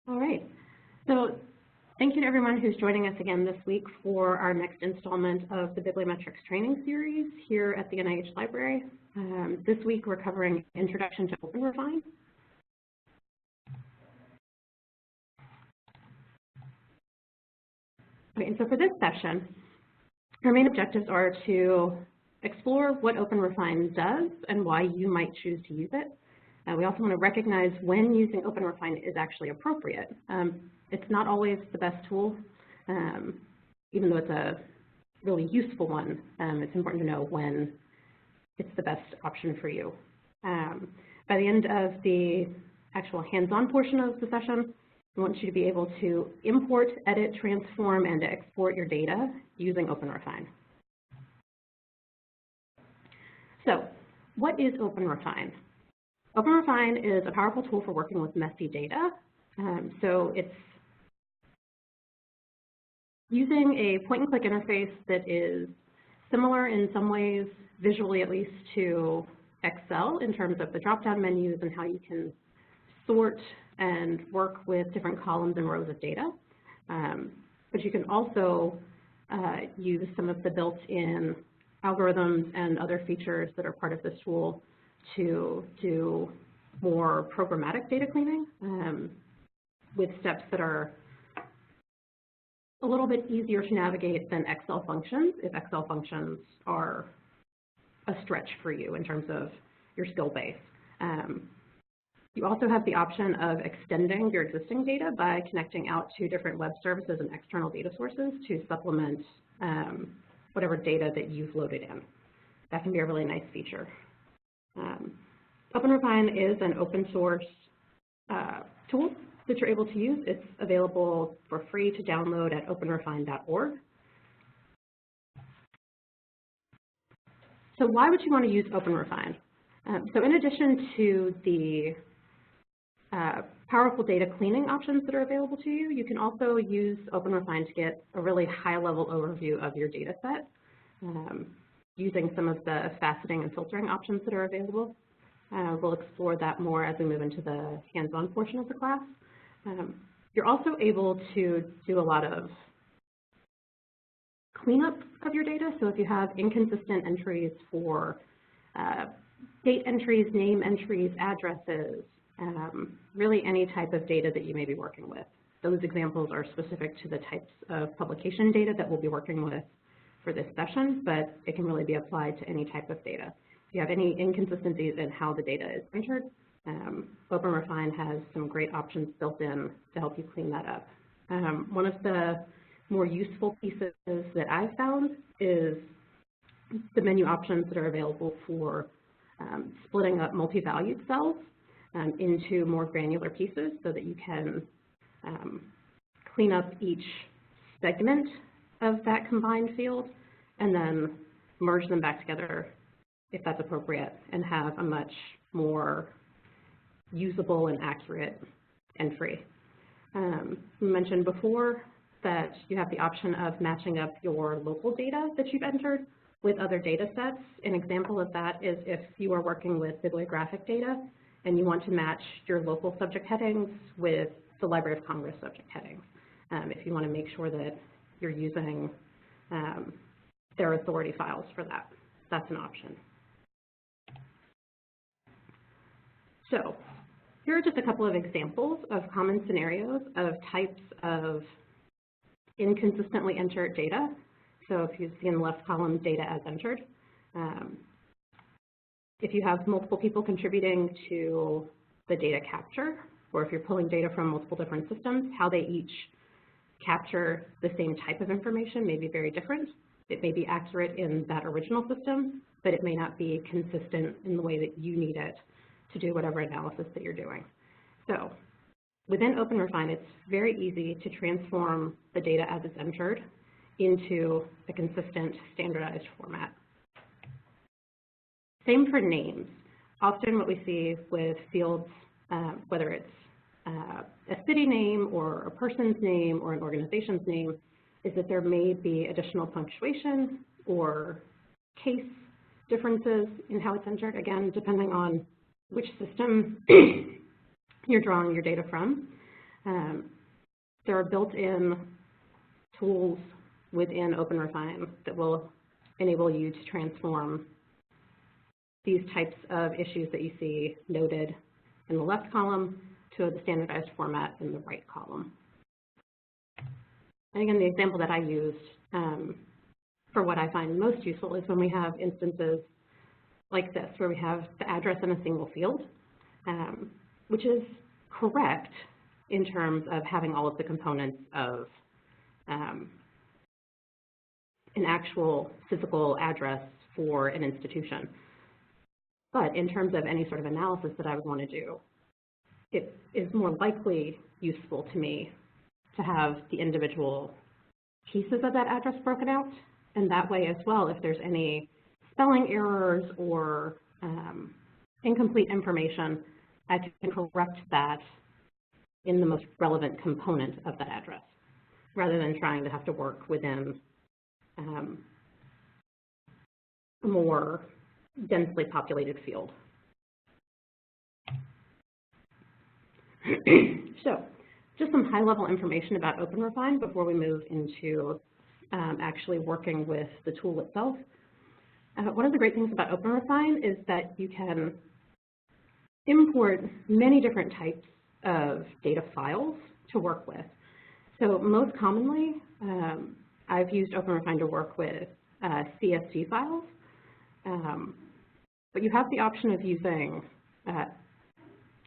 All right. So thank you to everyone who's joining us again this week for our next installment of the Bibliometrics training series here at the NIH Library. This week we're covering Introduction to OpenRefine. Okay, and so for this session, our main objectives are to explore what OpenRefine does and why you might choose to use it. We also want to recognize when using OpenRefine is actually appropriate. It's not always the best tool, even though it's a really useful one. It's important to know when it's the best option for you. By the end of the actual hands-on portion of the session, we want you to be able to import, edit, transform, and export your data using OpenRefine. So, what is OpenRefine? OpenRefine is a powerful tool for working with messy data. So it's using a point-and-click interface that is similar in some ways, visually at least, to Excel in terms of the drop-down menus and how you can sort and work with different columns and rows of data. But you can also use some of the built-in algorithms and other features that are part of this tool to do more programmatic data cleaning with steps that are a little bit easier to navigate than Excel functions, if Excel functions are a stretch for you in terms of your skill base. You also have the option of extending your existing data by connecting out to different web services and external data sources to supplement whatever data that you've loaded in. That can be a really nice feature. OpenRefine is an open source tool that you're able to use. It's available for free to download at openrefine.org. So why would you want to use OpenRefine? So in addition to the powerful data cleaning options that are available to you, you can also use OpenRefine to get a really high-level overview of your data set using some of the faceting and filtering options that are available. We'll explore that more as we move into the hands-on portion of the class. You're also able to do a lot of cleanup of your data. So if you have inconsistent entries for date entries, name entries, addresses, really any type of data that you may be working with. Those examples are specific to the types of publication data that we'll be working with for this session, but it can really be applied to any type of data. If you have any inconsistencies in how the data is entered, OpenRefine has some great options built in to help you clean that up. One of the more useful pieces that I've found is the menu options that are available for splitting up multi-valued cells into more granular pieces so that you can clean up each segment of that combined field and then merge them back together if that's appropriate and have a much more usable and accurate entry. We mentioned before that you have the option of matching up your local data that you've entered with other data sets. An example of that is if you are working with bibliographic data and you want to match your local subject headings with the Library of Congress subject headings. If you want to make sure that you're using their authority files for that, that's an option. So here are just a couple of examples of common scenarios of types of inconsistently entered data. So if you see in the left column, data as entered. If you have multiple people contributing to the data capture, or if you're pulling data from multiple different systems, how they each capture the same type of information may be very different. It may be accurate in that original system, but it may not be consistent in the way that you need it to do whatever analysis that you're doing. So within OpenRefine, it's very easy to transform the data as it's entered into a consistent standardized format. Same for names. Often what we see with fields, whether it's a city name or a person's name or an organization's name, is that there may be additional punctuation or case differences in how it's entered, again, depending on which system you're drawing your data from. There are built-in tools within OpenRefine that will enable you to transform these types of issues that you see noted in the left column to the standardized format in the right column. And again, the example that I used for what I find most useful is when we have instances like this, where we have the address in a single field, which is correct in terms of having all of the components of an actual physical address for an institution. But in terms of any sort of analysis that I would want to do, it is more likely useful to me to have the individual pieces of that address broken out. And that way as well, if there's any spelling errors or incomplete information, I can correct that in the most relevant component of that address, rather than trying to have to work within a more densely populated field. So, just some high-level information about OpenRefine before we move into actually working with the tool itself. One of the great things about OpenRefine is that you can import many different types of data files to work with. So most commonly, I've used OpenRefine to work with CSV files, but you have the option of using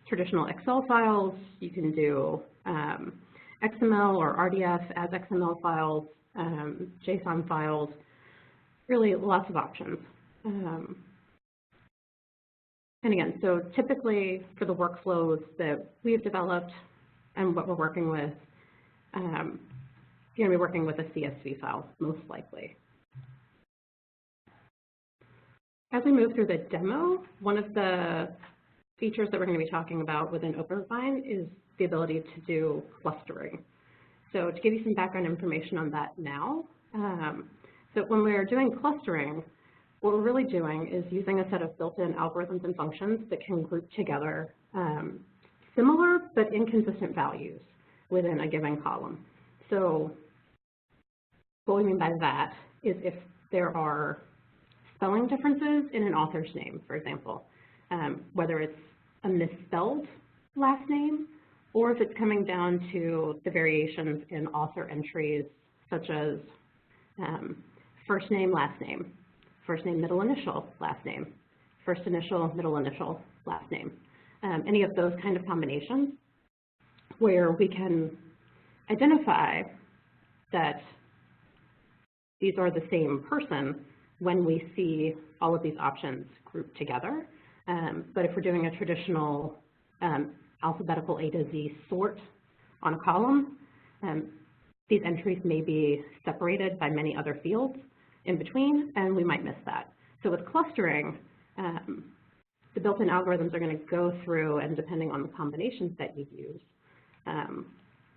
traditional Excel files. You can do XML or RDF as XML files, JSON files, really lots of options. And again, so typically for the workflows that we've developed and what we're working with, you're going to be working with a CSV file, most likely. As we move through the demo, one of the features that we're going to be talking about within OpenRefine is the ability to do clustering. So to give you some background information on that now, so when we're doing clustering, what we're really doing is using a set of built-in algorithms and functions that can group together similar but inconsistent values within a given column. So what we mean by that is if there are spelling differences in an author's name, for example, whether it's a misspelled last name or if it's coming down to the variations in author entries such as first name, last name, first name, middle initial, last name, first initial, middle initial, last name, any of those kind of combinations where we can identify that these are the same person when we see all of these options grouped together. But if we're doing a traditional alphabetical A to Z sort on a column, these entries may be separated by many other fields in between, and we might miss that. So with clustering, the built-in algorithms are going to go through, and depending on the combinations that you use,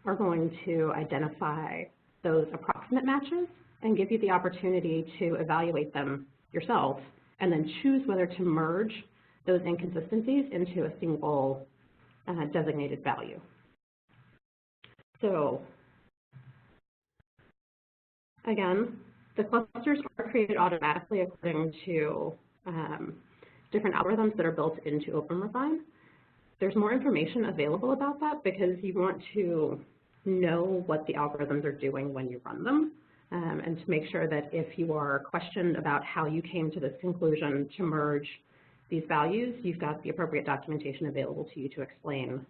are going to identify those approximate matches and give you the opportunity to evaluate them yourself and then choose whether to merge those inconsistencies into a single designated value. So again, the clusters are created automatically according to different algorithms that are built into OpenRefine. There's more information available about that because you want to know what the algorithms are doing when you run them, and to make sure that if you are questioned about how you came to this conclusion to merge these values, you've got the appropriate documentation available to you to explain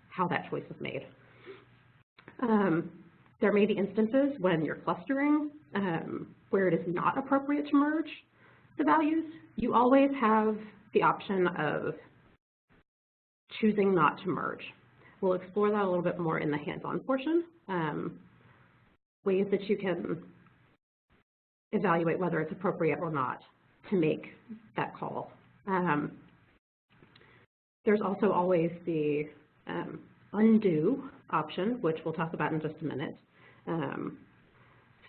how that choice was made. There may be instances when you're clustering where it is not appropriate to merge the values. You always have the option of choosing not to merge. We'll explore that a little bit more in the hands-on portion, ways that you can evaluate whether it's appropriate or not to make that call. There's also always the undo option, which we'll talk about in just a minute.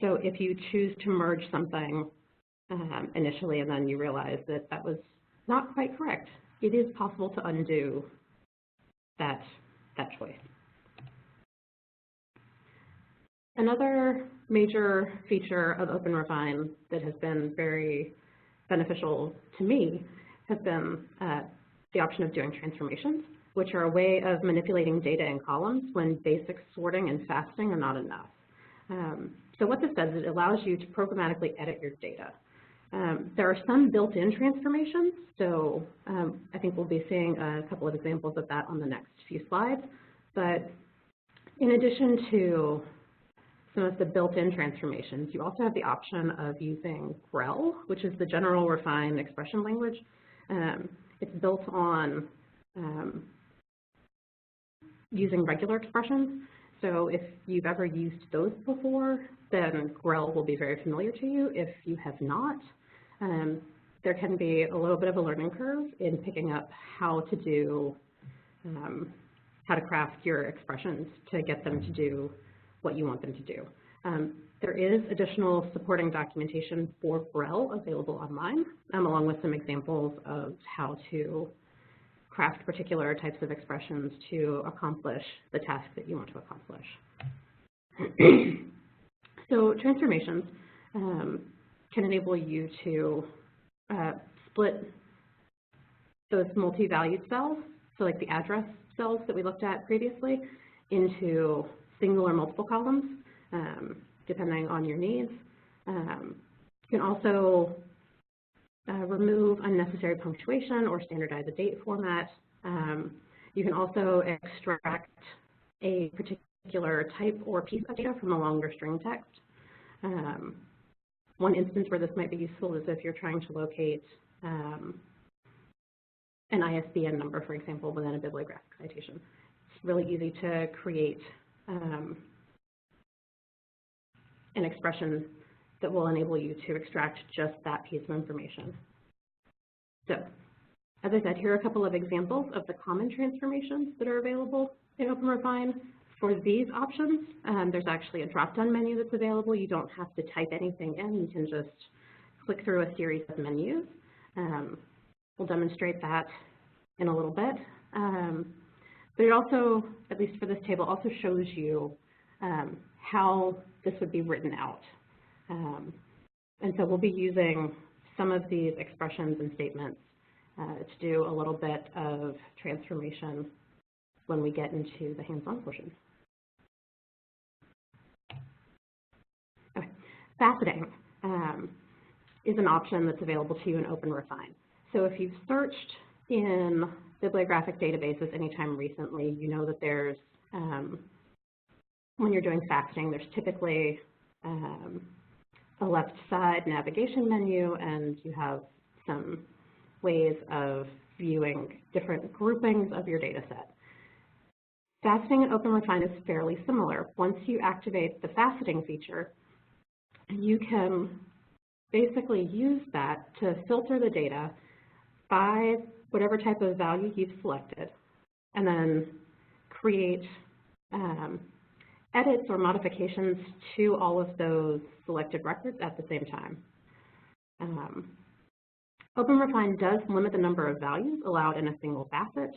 So if you choose to merge something initially and then you realize that that was not quite correct, it is possible to undo that choice. Another major feature of OpenRefine that has been very beneficial to me has been the option of doing transformations, which are a way of manipulating data in columns when basic sorting and faceting are not enough. So what this does is it allows you to programmatically edit your data. There are some built-in transformations, so I think we'll be seeing a couple of examples of that on the next few slides. But in addition to some of the built-in transformations, you also have the option of using GREL, which is the General Refined Expression Language. It's built on using regular expressions. So if you've ever used those before, then GREL will be very familiar to you. If you have not, there can be a little bit of a learning curve in picking up how to do, how to craft your expressions to get them to do what you want them to do. There is additional supporting documentation for GREL available online, along with some examples of how to craft particular types of expressions to accomplish the task that you want to accomplish. So transformations can enable you to split those multi-valued cells, so like the address cells that we looked at previously, into single or multiple columns, depending on your needs. You can also remove unnecessary punctuation or standardize a date format. You can also extract a particular type or piece of data from a longer string text. One instance where this might be useful is if you're trying to locate an ISBN number, for example, within a bibliographic citation. It's really easy to create an expression that will enable you to extract just that piece of information. So, as I said, here are a couple of examples of the common transformations that are available in OpenRefine. For these options, there's actually a drop-down menu that's available. You don't have to type anything in. You can just click through a series of menus. We'll demonstrate that in a little bit. But it also, at least for this table, also shows you how this would be written out. And so we'll be using some of these expressions and statements to do a little bit of transformation when we get into the hands-on portion. Okay. Faceting is an option that's available to you in OpenRefine. So if you've searched in bibliographic databases anytime recently, you know that there's, when you're doing faceting, there's typically a left side navigation menu, and you have some ways of viewing different groupings of your data set. Faceting in OpenRefine is fairly similar. Once you activate the faceting feature, you can basically use that to filter the data by whatever type of value you've selected, and then create edits or modifications to all of those selected records at the same time. OpenRefine does limit the number of values allowed in a single facet.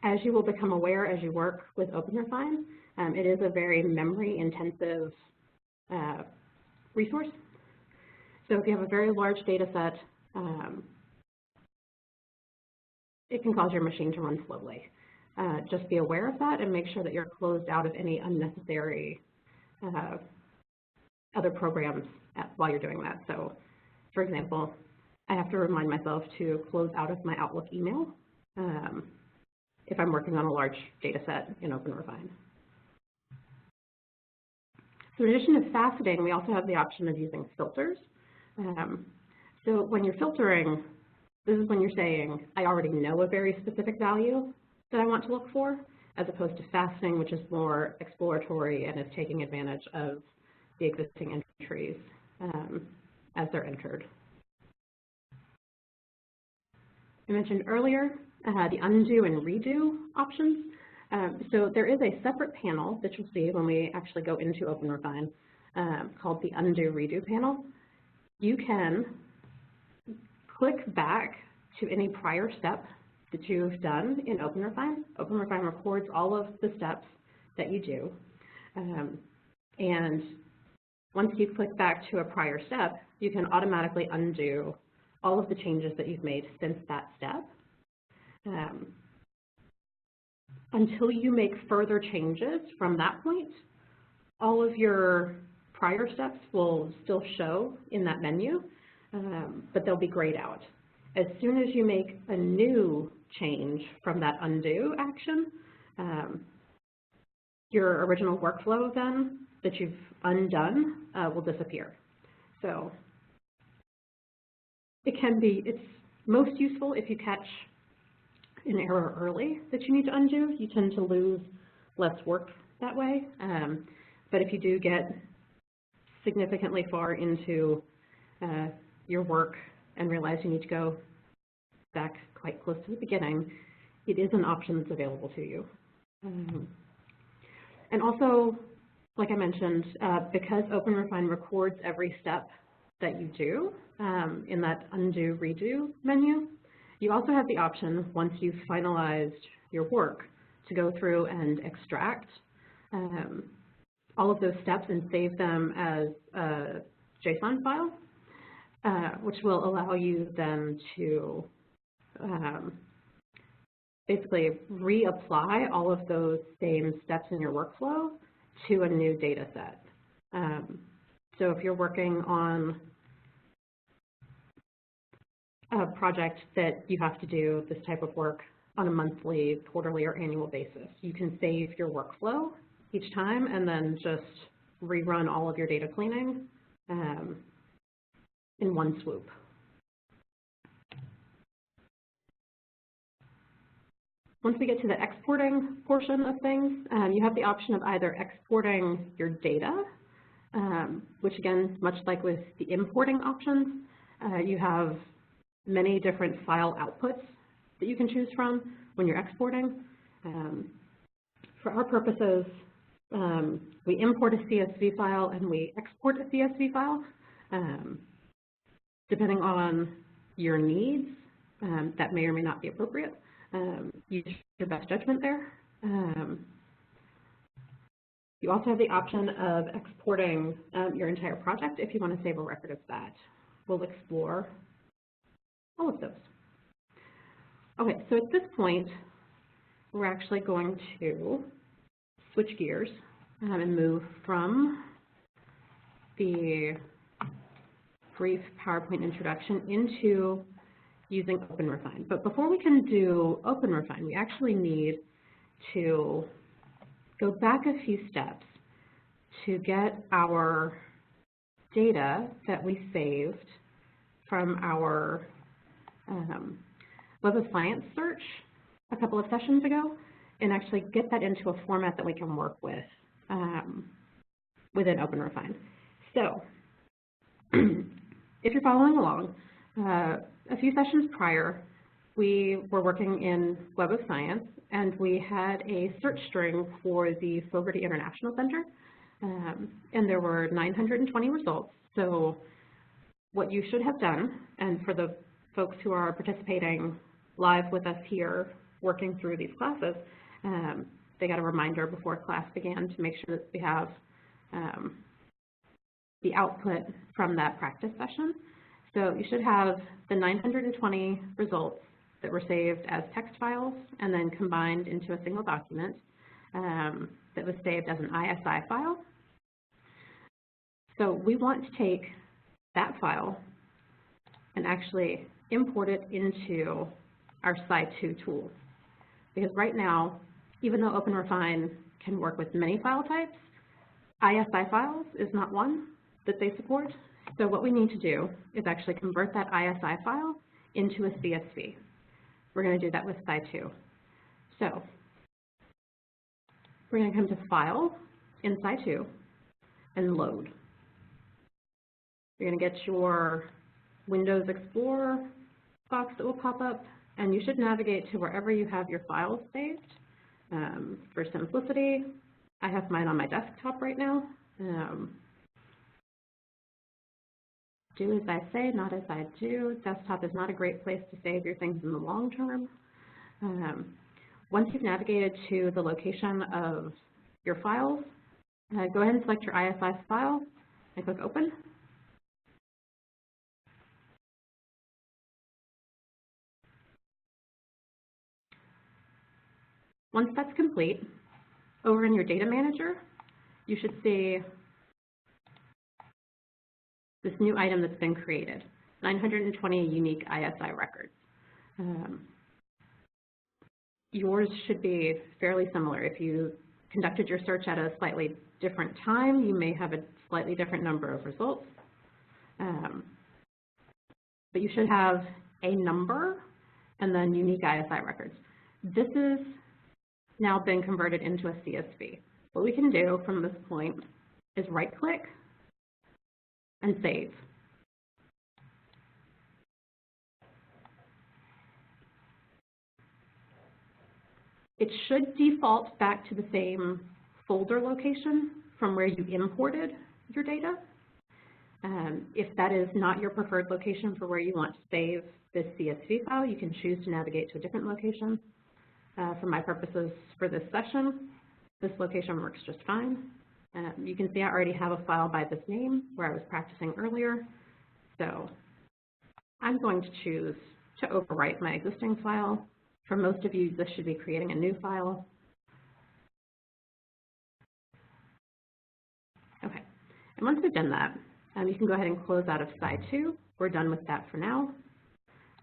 As you will become aware as you work with OpenRefine, it is a very memory-intensive resource. So if you have a very large data set, it can cause your machine to run slowly. Just be aware of that and make sure that you're closed out of any unnecessary other programs while you're doing that. So, for example, I have to remind myself to close out of my Outlook email if I'm working on a large data set in OpenRefine. So in addition to faceting, we also have the option of using filters. So when you're filtering, this is when you're saying, I already know a very specific value that I want to look for, as opposed to faceting, which is more exploratory and is taking advantage of the existing entries as they're entered. I mentioned earlier the undo and redo options. So there is a separate panel that you'll see when we actually go into OpenRefine called the undo redo panel. You can click back to any prior step that you've done in OpenRefine. OpenRefine records all of the steps that you do. And once you click back to a prior step, you can automatically undo all of the changes that you've made since that step. Until you make further changes from that point, all of your prior steps will still show in that menu, but they'll be grayed out. As soon as you make a new change from that undo action, your original workflow then that you've undone will disappear. So it's most useful if you catch an error early that you need to undo. You tend to lose less work that way. But if you do get significantly far into your work and realize you need to go back quite close to the beginning, it is an option that's available to you. And also, like I mentioned, because OpenRefine records every step that you do in that undo redo menu, you also have the option, once you've finalized your work, to go through and extract all of those steps and save them as a JSON file, which will allow you then to basically reapply all of those same steps in your workflow to a new data set. So if you're working on a project that you have to do this type of work on a monthly, quarterly, or annual basis, you can save your workflow each time and then just rerun all of your data cleaning in one swoop. Once we get to the exporting portion of things, you have the option of either exporting your data, which again, much like with the importing options, you have many different file outputs that you can choose from when you're exporting. For our purposes, we import a CSV file and we export a CSV file. Depending on your needs, that may or may not be appropriate. Use your best judgment there. You also have the option of exporting your entire project if you want to save a record of that. We'll explore all of those. Okay, so at this point, we're actually going to switch gears and move from the brief PowerPoint introduction into using OpenRefine. But before we can do OpenRefine, we actually need to go back a few steps to get our data that we saved from our Web of Science search a couple of sessions ago and actually get that into a format that we can work with within OpenRefine. So if you're following along, a few sessions prior, we were working in Web of Science, and we had a search string for the Fogarty International Center, and there were 920 results. So what you should have done, and for the folks who are participating live with us here working through these classes, they got a reminder before class began to make sure that we have the output from that practice session. So you should have the 920 results that were saved as text files and then combined into a single document that was saved as an ISI file. So we want to take that file and actually import it into our Sci2 tool. Because right now, even though OpenRefine can work with many file types, ISI files is not one that they support. So what we need to do is actually convert that ISI file into a CSV. We're going to do that with Sci2. So we're going to come to File in Sci2 and Load. You're going to get your Windows Explorer box that will pop up, and you should navigate to wherever you have your files saved. For simplicity, I have mine on my desktop right now. Do as I say, not as I do. Desktop is not a great place to save your things in the long term. Once you've navigated to the location of your files, go ahead and select your ISI file and click Open. Once that's complete, over in your data manager, you should see this new item that's been created, 920 unique ISI records. Yours should be fairly similar. If you conducted your search at a slightly different time, you may have a slightly different number of results. But you should have a number and then unique ISI records. This is now been converted into a CSV. What we can do from this point is right-click and save. It should default back to the same folder location from where you imported your data. If that is not your preferred location for where you want to save this CSV file, you can choose to navigate to a different location. For my purposes for this session, this location works just fine. You can see I already have a file by this name where I was practicing earlier. So I'm going to choose to overwrite my existing file. For most of you, this should be creating a new file. Okay, and once we've done that, you can go ahead and close out of Side 2. We're done with that for now.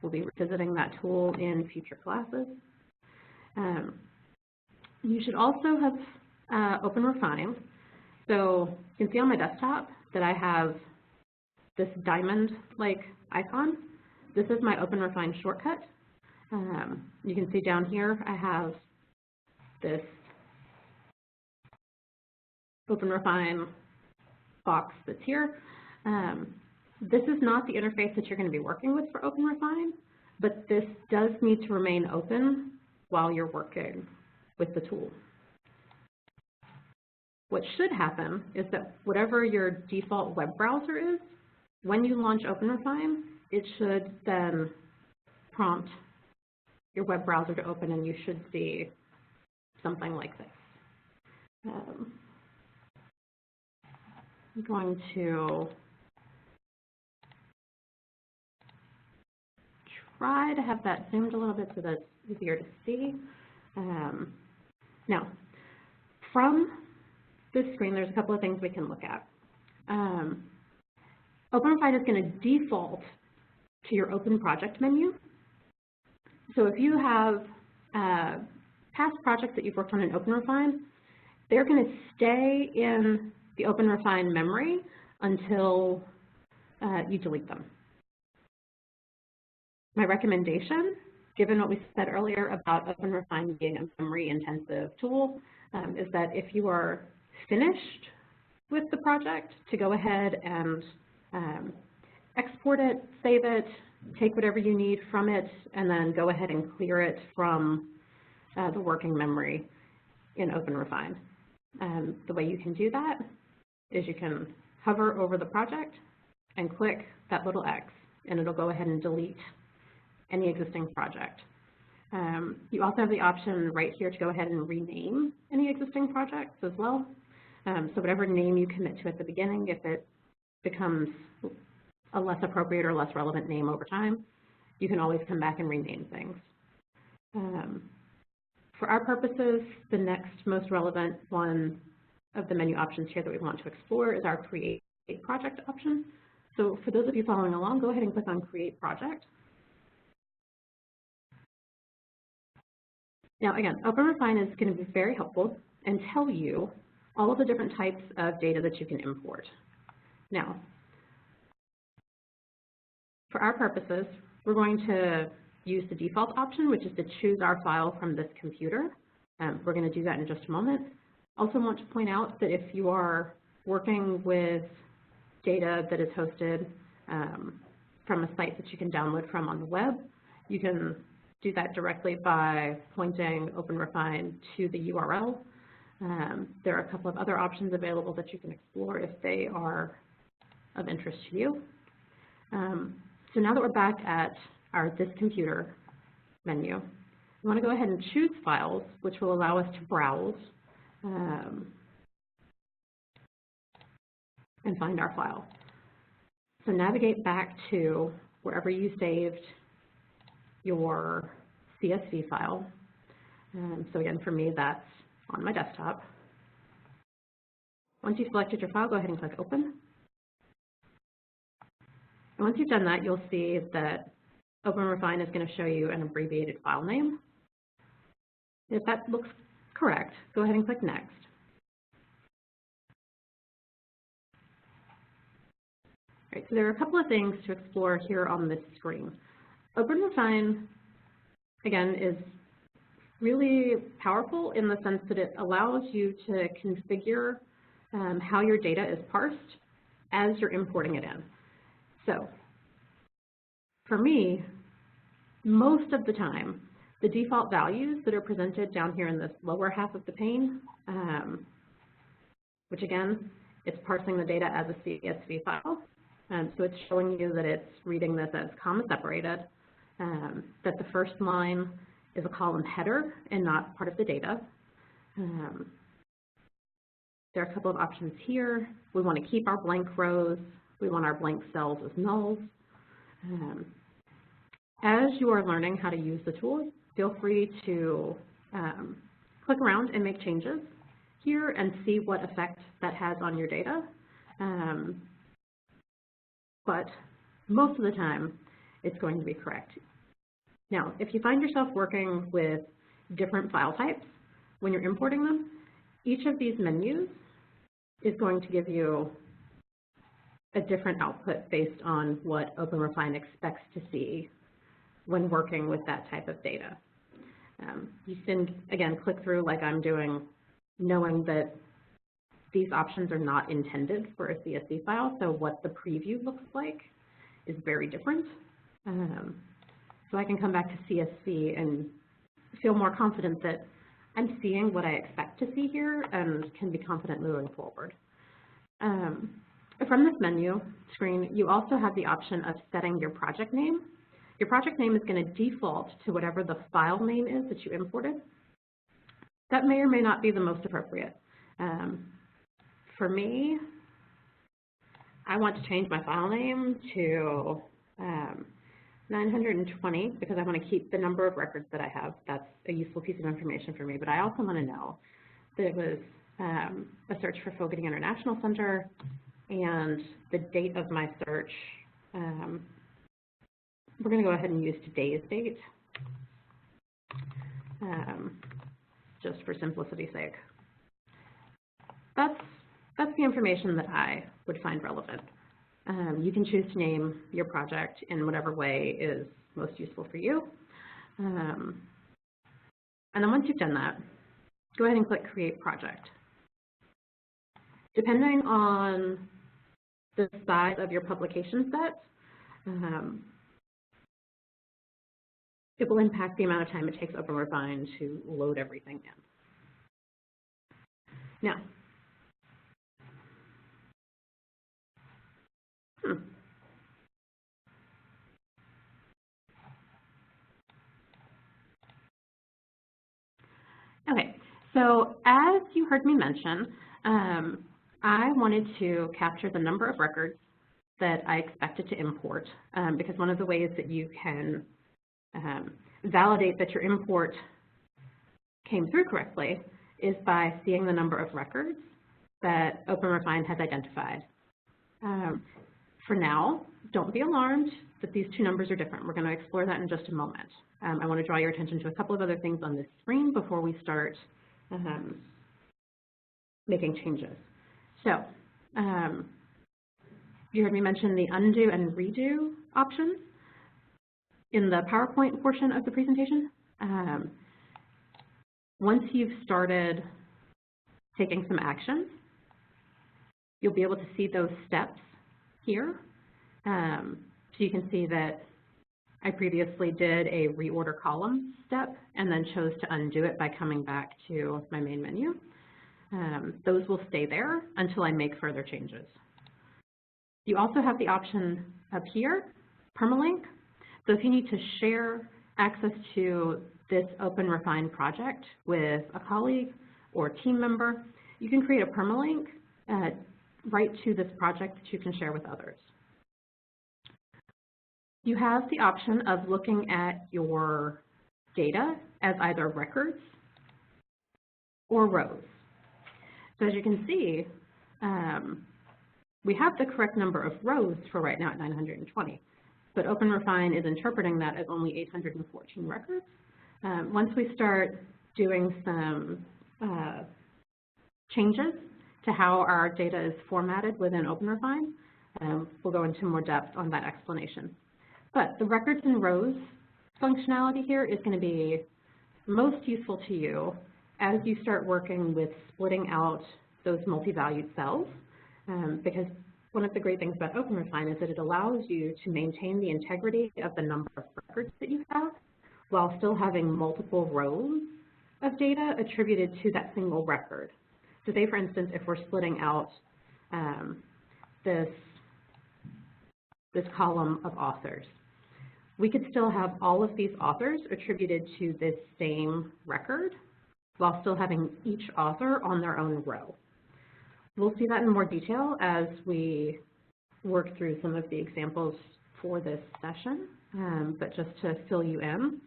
We'll be revisiting that tool in future classes. You should also have OpenRefine. So you can see on my desktop that I have this diamond-like icon. This is my OpenRefine shortcut. You can see down here I have this OpenRefine box that's here. This is not the interface that you're going to be working with for OpenRefine, but this does need to remain open while you're working with the tool. What should happen is that whatever your default web browser is, when you launch OpenRefine, it should then prompt your web browser to open, and you should see something like this. I'm going to try to have that zoomed a little bit so that it's easier to see. Now, from this screen, there's a couple of things we can look at. OpenRefine is going to default to your Open Project menu. So if you have past projects that you've worked on in OpenRefine, they're going to stay in the OpenRefine memory until you delete them. My recommendation, given what we said earlier about OpenRefine being a memory-intensive tool, is that if you are finished with the project, to go ahead and export it, save it, take whatever you need from it, and then go ahead and clear it from the working memory in OpenRefine. The way you can do that is you can hover over the project and click that little X, and it'll go ahead and delete any existing project. You also have the option right here to go ahead and rename any existing projects as well. So whatever name you commit to at the beginning, if it becomes a less appropriate or less relevant name over time, you can always come back and rename things. For our purposes, the next most relevant one of the menu options here that we want to explore is our Create Project option. So for those of you following along, go ahead and click on Create Project. Now again, OpenRefine is going to be very helpful and tell you all of the different types of data that you can import. Now, for our purposes, we're going to use the default option, which is to choose our file from this computer. We're going to do that in just a moment. Also want to point out that if you are working with data that is hosted from a site that you can download from on the web, you can do that directly by pointing OpenRefine to the URL. There are a couple of other options available that you can explore if they are of interest to you. So now that we're back at our This Computer menu, we want to go ahead and choose Files, which will allow us to browse and find our file. So navigate back to wherever you saved your CSV file. So again, for me, that's on my desktop. Once you've selected your file, go ahead and click Open. And once you've done that, you'll see that OpenRefine is going to show you an abbreviated file name. If that looks correct, go ahead and click Next. All right, so there are a couple of things to explore here on this screen. OpenRefine, again, is really powerful in the sense that it allows you to configure how your data is parsed as you're importing it in. So for me, most of the time, the default values that are presented down here in this lower half of the pane, which again, it's parsing the data as a CSV file. So it's showing you that it's reading this as comma separated, that the first line is a column header and not part of the data. There are a couple of options here. We want to keep our blank rows. We want our blank cells as nulls. As you are learning how to use the tool, feel free to click around and make changes here and see what effect that has on your data. But most of the time, it's going to be correct. Now, if you find yourself working with different file types when you're importing them, each of these menus is going to give you a different output based on what OpenRefine expects to see when working with that type of data. You can, again, click through like I'm doing, knowing that these options are not intended for a CSV file, so what the preview looks like is very different. So I can come back to CSV and feel more confident that I'm seeing what I expect to see here and can be confident moving forward. From this menu screen, you also have the option of setting your project name. Your project name is going to default to whatever the file name is that you imported. That may or may not be the most appropriate. For me, I want to change my file name to 920 because I want to keep the number of records that I have. That's a useful piece of information for me. But I also want to know that it was a search for Fogarty International Center, and the date of my search, we're going to go ahead and use today's date, just for simplicity's sake. That's the information that I would find relevant. You can choose to name your project in whatever way is most useful for you. And then once you've done that, go ahead and click Create Project. Depending on the size of your publication set, it will impact the amount of time it takes OpenRefine to load everything in. Now, Okay, so as you heard me mention, I wanted to capture the number of records that I expected to import, because one of the ways that you can validate that your import came through correctly is by seeing the number of records that OpenRefine has identified. For now, don't be alarmed that these two numbers are different. We're going to explore that in just a moment. I want to draw your attention to a couple of other things on this screen before we start making changes. So you heard me mention the undo and redo options in the PowerPoint portion of the presentation. Once you've started taking some action, you'll be able to see those steps here. So you can see that I previously did a reorder column step and then chose to undo it by coming back to my main menu. Those will stay there until I make further changes. You also have the option up here, permalink. So if you need to share access to this OpenRefine project with a colleague or team member, you can create a permalink right to this project that you can share with others. You have the option of looking at your data as either records or rows. So as you can see, we have the correct number of rows for right now at 920, but OpenRefine is interpreting that as only 814 records. Once we start doing some changes to how our data is formatted within OpenRefine, we'll go into more depth on that explanation. But the records and rows functionality here is going to be most useful to you as you start working with splitting out those multi-valued cells, because one of the great things about OpenRefine is that it allows you to maintain the integrity of the number of records that you have while still having multiple rows of data attributed to that single record. So say, for instance, if we're splitting out this column of authors, we could still have all of these authors attributed to this same record while still having each author on their own row. We'll see that in more detail as we work through some of the examples for this session, but just to fill you in,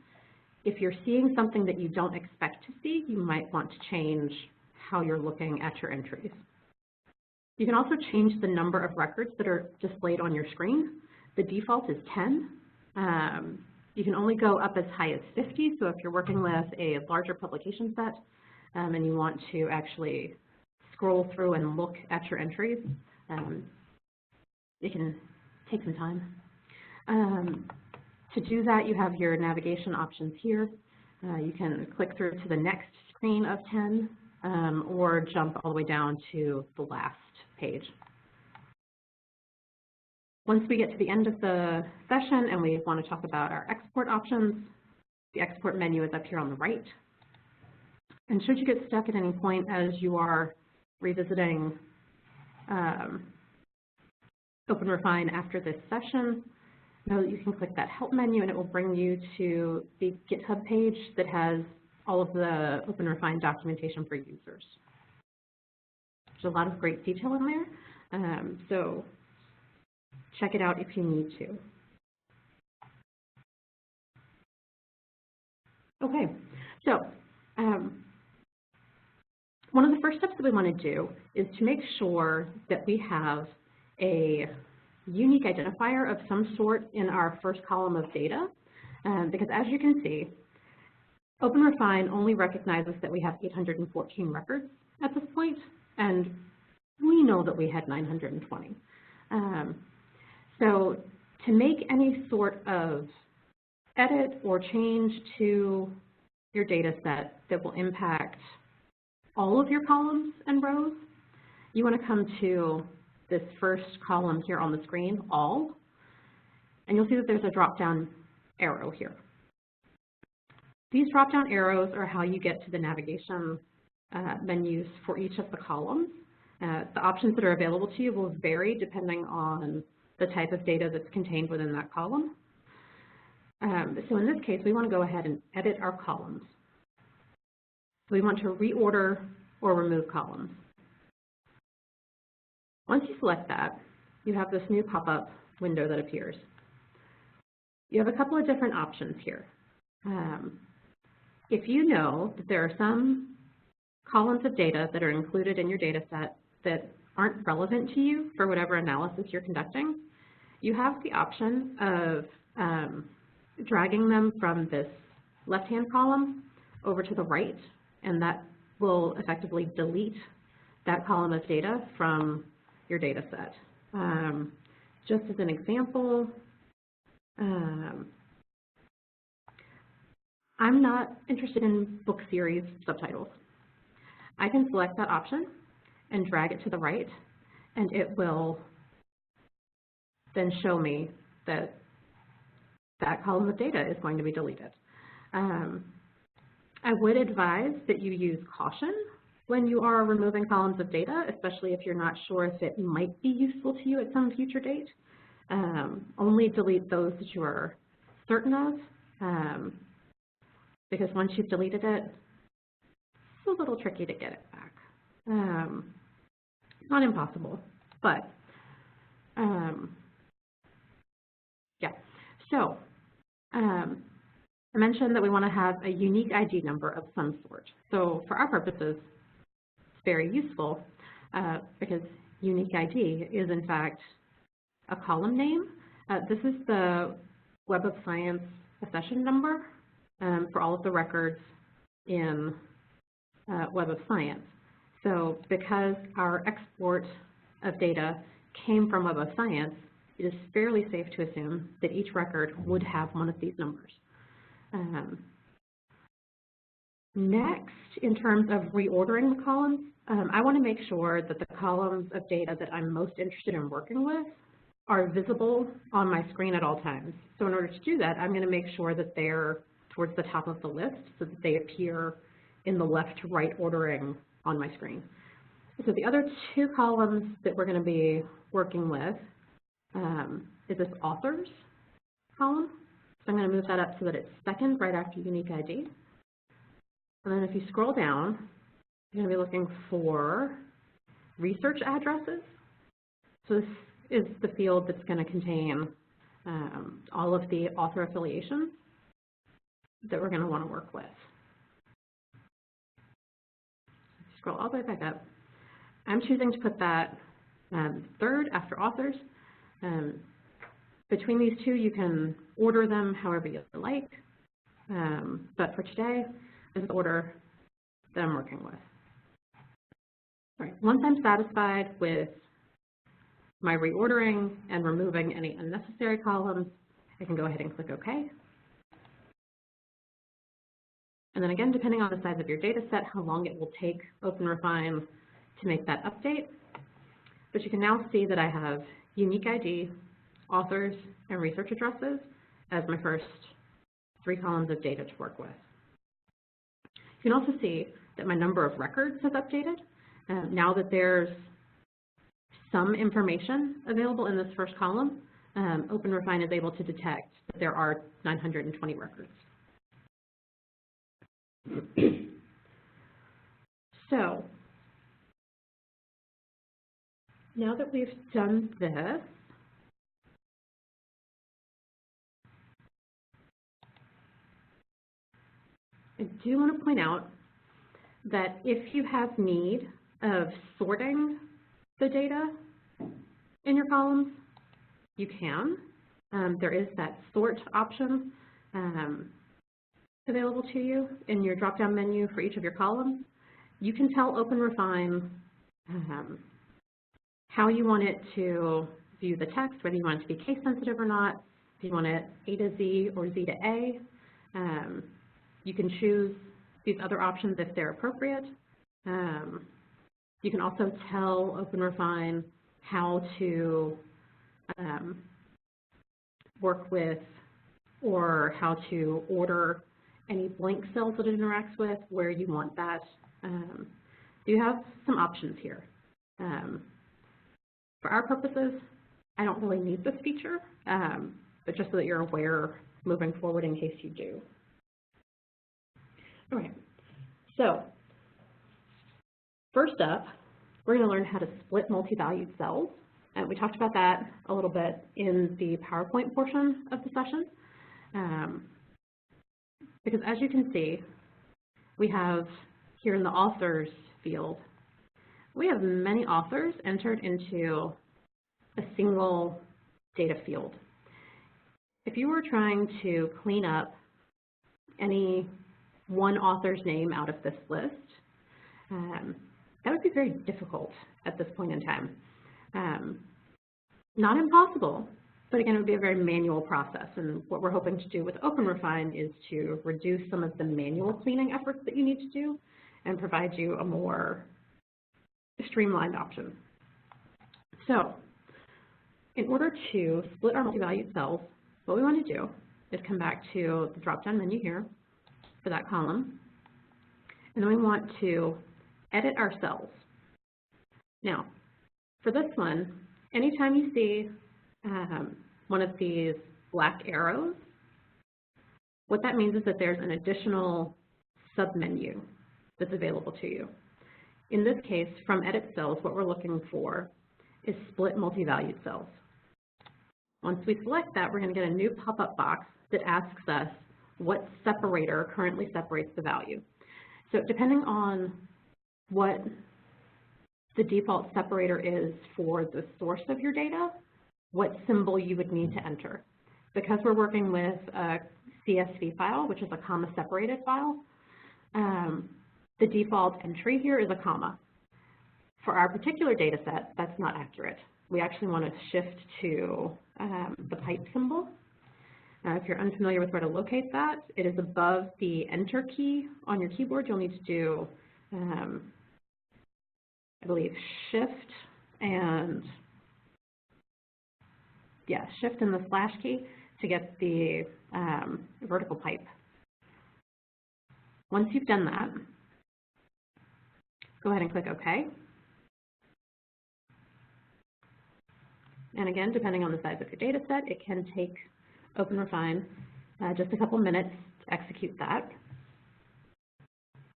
if you're seeing something that you don't expect to see, you might want to change how you're looking at your entries. You can also change the number of records that are displayed on your screen. The default is 10. You can only go up as high as 50, so if you're working with a larger publication set and you want to actually scroll through and look at your entries, it can take some time. To do that, you have your navigation options here. You can click through to the next screen of 10 or jump all the way down to the last page. Once we get to the end of the session and we want to talk about our export options, the export menu is up here on the right. And should you get stuck at any point as you are revisiting OpenRefine after this session, know that you can click that help menu and it will bring you to the GitHub page that has all of the OpenRefine documentation for users. There's a lot of great detail in there, so check it out if you need to. Okay, so one of the first steps that we want to do is to make sure that we have a unique identifier of some sort in our first column of data, because as you can see, OpenRefine only recognizes that we have 814 records at this point, and we know that we had 920. So to make any sort of edit or change to your data set that will impact all of your columns and rows, you want to come to this first column here on the screen, all, and you'll see that there's a drop-down arrow here. These drop-down arrows are how you get to the navigation menus for each of the columns. The options that are available to you will vary depending on the type of data that's contained within that column. So in this case, we want to go ahead and edit our columns. So we want to reorder or remove columns. Once you select that, you have this new pop-up window that appears. You have a couple of different options here. If you know that there are some columns of data that are included in your data set that aren't relevant to you for whatever analysis you're conducting, you have the option of dragging them from this left-hand column over to the right, and that will effectively delete that column of data from your data set. Just as an example, I'm not interested in book series subtitles. I can select that option and drag it to the right, and it will then show me that that column of data is going to be deleted. I would advise that you use caution when you are removing columns of data, especially if you're not sure if it might be useful to you at some future date. Only delete those that you are certain of, because once you've deleted it, little tricky to get it back. Not impossible, but yeah. So I mentioned that we want to have a unique ID number of some sort. So for our purposes, it's very useful because unique ID is in fact a column name. This is the Web of Science accession number for all of the records in Web of Science. So because our export of data came from Web of Science, it is fairly safe to assume that each record would have one of these numbers. Next, in terms of reordering the columns, I want to make sure that the columns of data that I'm most interested in working with are visible on my screen at all times. So in order to do that, I'm going to make sure that they're towards the top of the list so that they appear in the left to right ordering on my screen. So the other two columns that we're going to be working with is this authors column. So I'm going to move that up so that it's second right after unique ID. And then if you scroll down, you're going to be looking for research addresses. So this is the field that's going to contain all of the author affiliations that we're going to want to work with. Scroll all the way back up. I'm choosing to put that third after authors. Between these two, you can order them however you like, but for today, this is the order that I'm working with. All right, once I'm satisfied with my reordering and removing any unnecessary columns, I can go ahead and click OK. And then again, depending on the size of your data set, how long it will take OpenRefine to make that update. But you can now see that I have unique ID, authors, and research addresses as my first three columns of data to work with. You can also see that my number of records has updated. Now that there's some information available in this first column, OpenRefine is able to detect that there are 920 records. So now that we've done this, I do want to point out that if you have need of sorting the data in your columns, you can. There is that sort option available to you in your drop-down menu for each of your columns. You can tell OpenRefine how you want it to view the text, whether you want it to be case sensitive or not, if you want it A to Z or Z to A. You can choose these other options if they're appropriate. You can also tell OpenRefine how to work with or how to order any blank cells that it interacts with, where you want that. You have some options here. For our purposes, I don't really need this feature, but just so that you're aware moving forward in case you do. All right, so first up, we're going to learn how to split multi-valued cells. We talked about that a little bit in the PowerPoint portion of the session. Because as you can see, we have here in the authors field, we have many authors entered into a single data field. If you were trying to clean up any one author's name out of this list, that would be very difficult at this point in time. Not impossible, but again, it would be a very manual process. And what we're hoping to do with OpenRefine is to reduce some of the manual cleaning efforts that you need to do and provide you a more streamlined option. So in order to split our multi-valued cells, what we want to do is come back to the drop-down menu here for that column. And then we want to edit our cells. Now, for this one, anytime you see one of these black arrows, what that means is that there's an additional submenu that's available to you. In this case, from edit cells, what we're looking for is split multi-valued cells. Once we select that, we're going to get a new pop-up box that asks us what separator currently separates the value. So depending on what the default separator is for the source of your data, what symbol you would need to enter. Because we're working with a CSV file, which is a comma-separated file, the default entry here is a comma. For our particular data set, that's not accurate. We actually want to shift to the pipe symbol. If you're unfamiliar with where to locate that, it is above the Enter key on your keyboard. You'll need to do, I believe, Shift and, yeah, Shift and the slash key to get the vertical pipe. Once you've done that, go ahead and click OK. And again, depending on the size of your data set, it can take OpenRefine just a couple minutes to execute that.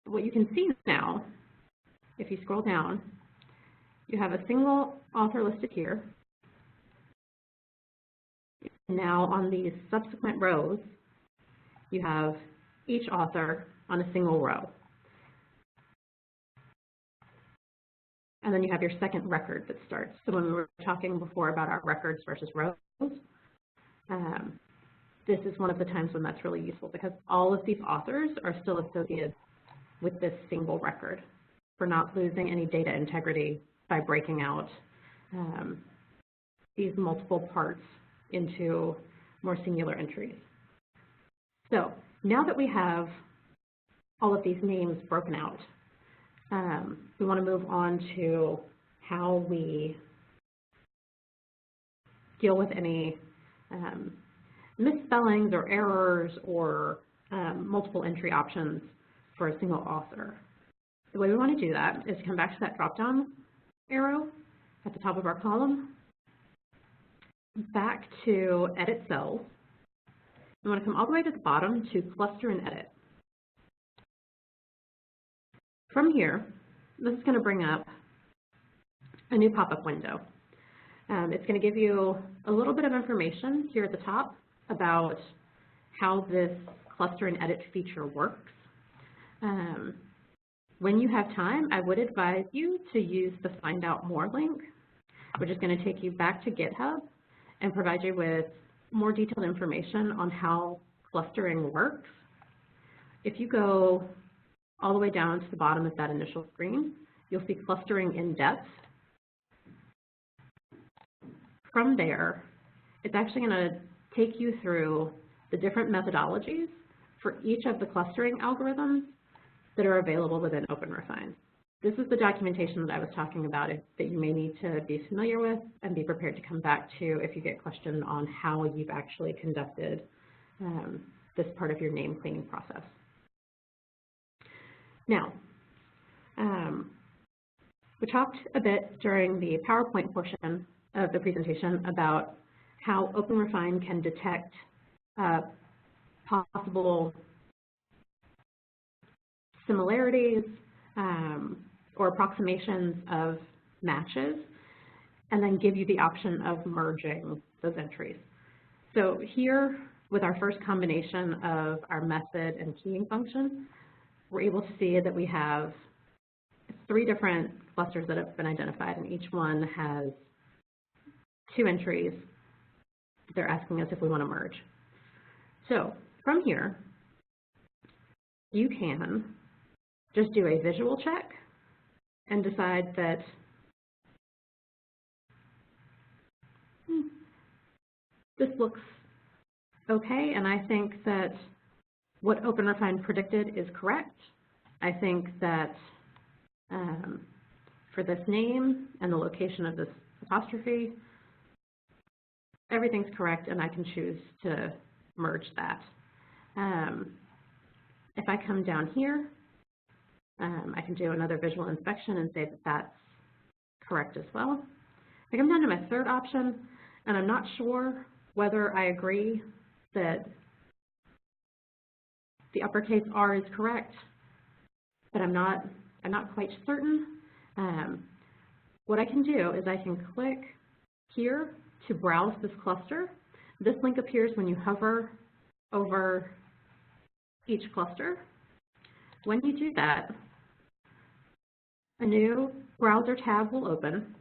What you can see now, if you scroll down, you have a single author listed here. Now on these subsequent rows, you have each author on a single row. And then you have your second record that starts. So when we were talking before about our records versus rows, this is one of the times when that's really useful because all of these authors are still associated with this single record. We're not losing any data integrity by breaking out these multiple parts into more singular entries. So now that we have all of these names broken out, we want to move on to how we deal with any misspellings or errors or multiple entry options for a single author. The way we want to do that is come back to that drop-down arrow at the top of our column, back to Edit Cells. We want to come all the way to the bottom to Cluster and Edit. From here, this is going to bring up a new pop-up window. It's going to give you a little bit of information here at the top about how this cluster and edit feature works. When you have time, I would advise you to use the Find Out More link, which is going to take you back to GitHub and provide you with more detailed information on how clustering works. If you go all the way down to the bottom of that initial screen, you'll see clustering in depth. From there, it's actually going to take you through the different methodologies for each of the clustering algorithms that are available within OpenRefine. This is the documentation that I was talking about that you may need to be familiar with and be prepared to come back to if you get questioned on how you've actually conducted this part of your name cleaning process. Now, we talked a bit during the PowerPoint portion of the presentation about how OpenRefine can detect possible similarities or approximations of matches, and then give you the option of merging those entries. So here, with our first combination of our method and keying function, we're able to see that we have 3 different clusters that have been identified, and each one has 2 entries. They're asking us if we want to merge. So from here, you can just do a visual check and decide that this looks okay, and I think that what OpenRefine predicted is correct. I think that for this name and the location of this apostrophe, everything's correct, and I can choose to merge that. If I come down here, I can do another visual inspection and say that that's correct as well. I come down to my third option, and I'm not sure whether I agree that the uppercase R is correct. but I'm not quite certain. What I can do is I can click here to browse this cluster. This link appears when you hover over each cluster. When you do that, a new browser tab will open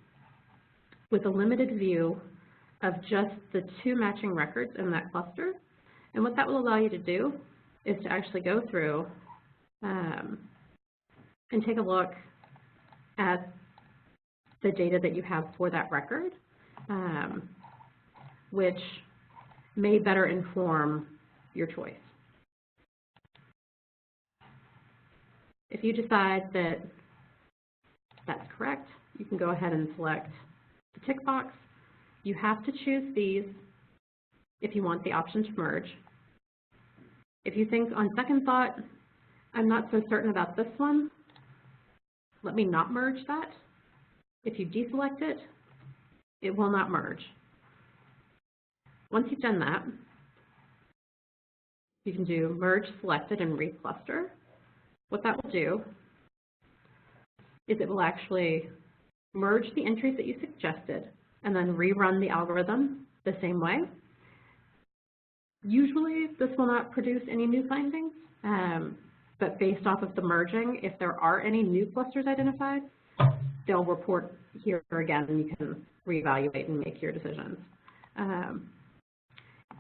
with a limited view of just the 2 matching records in that cluster. And what that will allow you to do is to actually go through and take a look at the data that you have for that record, which may better inform your choice. If you decide that that's correct, you can go ahead and select the tick box. You have to choose these if you want the option to merge. If you think on second thought, I'm not so certain about this one, let me not merge that. If you deselect it, it will not merge. Once you've done that, you can do merge selected and recluster. What that will do is it will actually merge the entries that you suggested and then rerun the algorithm the same way. Usually this will not produce any new findings, but based off of the merging, if there are any new clusters identified, they'll report here again and you can reevaluate and make your decisions.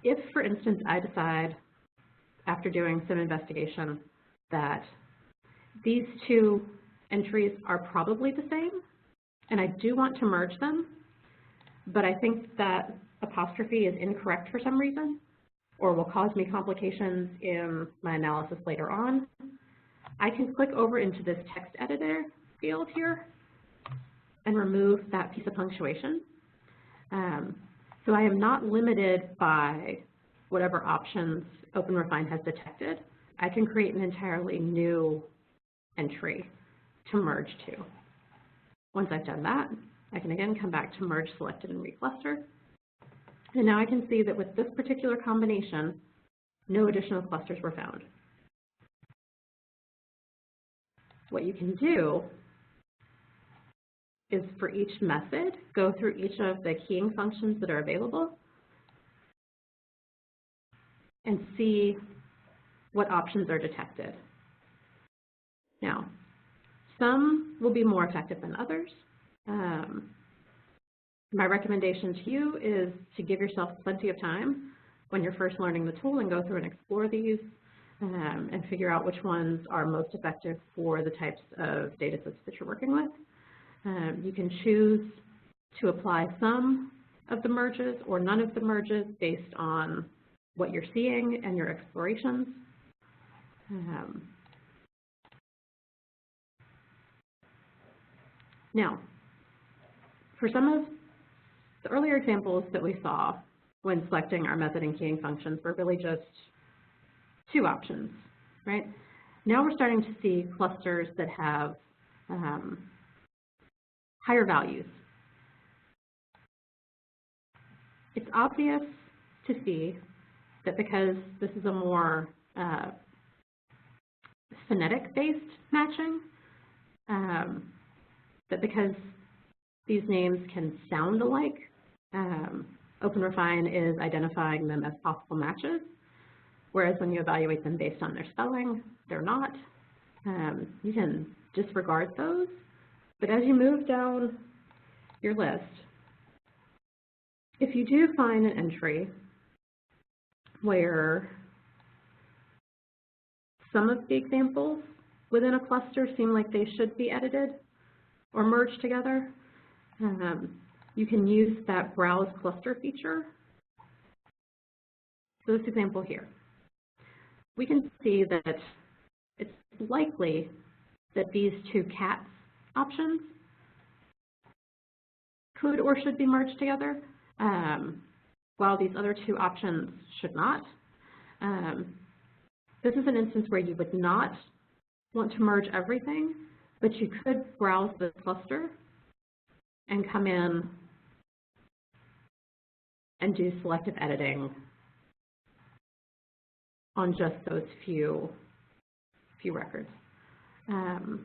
If, for instance, I decide after doing some investigation that these 2 entries are probably the same, and I do want to merge them, but I think that apostrophe is incorrect for some reason, or will cause me complications in my analysis later on, I can click over into this text editor field here and remove that piece of punctuation. So I am not limited by whatever options OpenRefine has detected. I can create an entirely new entry to merge to. Once I've done that, I can again come back to merge selected and recluster. And now I can see that with this particular combination, no additional clusters were found. What you can do is for each method, go through each of the keying functions that are available and see what options are detected. Now, some will be more effective than others. My recommendation to you is to give yourself plenty of time when you're first learning the tool and go through and explore these and figure out which ones are most effective for the types of data sets that you're working with. You can choose to apply some of the merges or none of the merges based on what you're seeing and your explorations. Now, for some of the earlier examples that we saw when selecting our method and keying functions were really just 2 options, right? Now we're starting to see clusters that have higher values. It's obvious to see that because this is a more phonetic-based matching, that because these names can sound alike, OpenRefine is identifying them as possible matches, whereas when you evaluate them based on their spelling, they're not. You can disregard those, but as you move down your list, if you do find an entry where some of the examples within a cluster seem like they should be edited or merged together, you can use that browse cluster feature. So this example here, we can see that it's likely that these 2 cats options could or should be merged together, while these other 2 options should not. This is an instance where you would not want to merge everything, but you could browse the cluster and come in and do selective editing on just those few records. So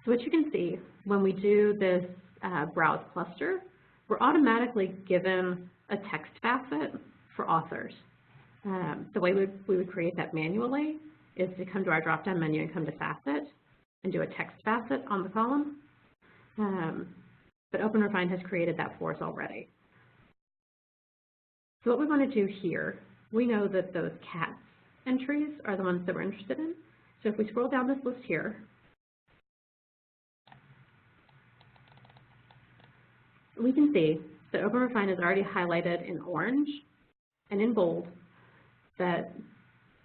what you can see when we do this browse cluster, we're automatically given a text facet for authors. The way we would create that manually is to come to our drop-down menu and come to Facet and do a text facet on the column. But OpenRefine has created that for us already. So what we want to do here, we know that those cats entries are the ones that we're interested in. So if we scroll down this list here, we can see that OpenRefine is already highlighted in orange and in bold that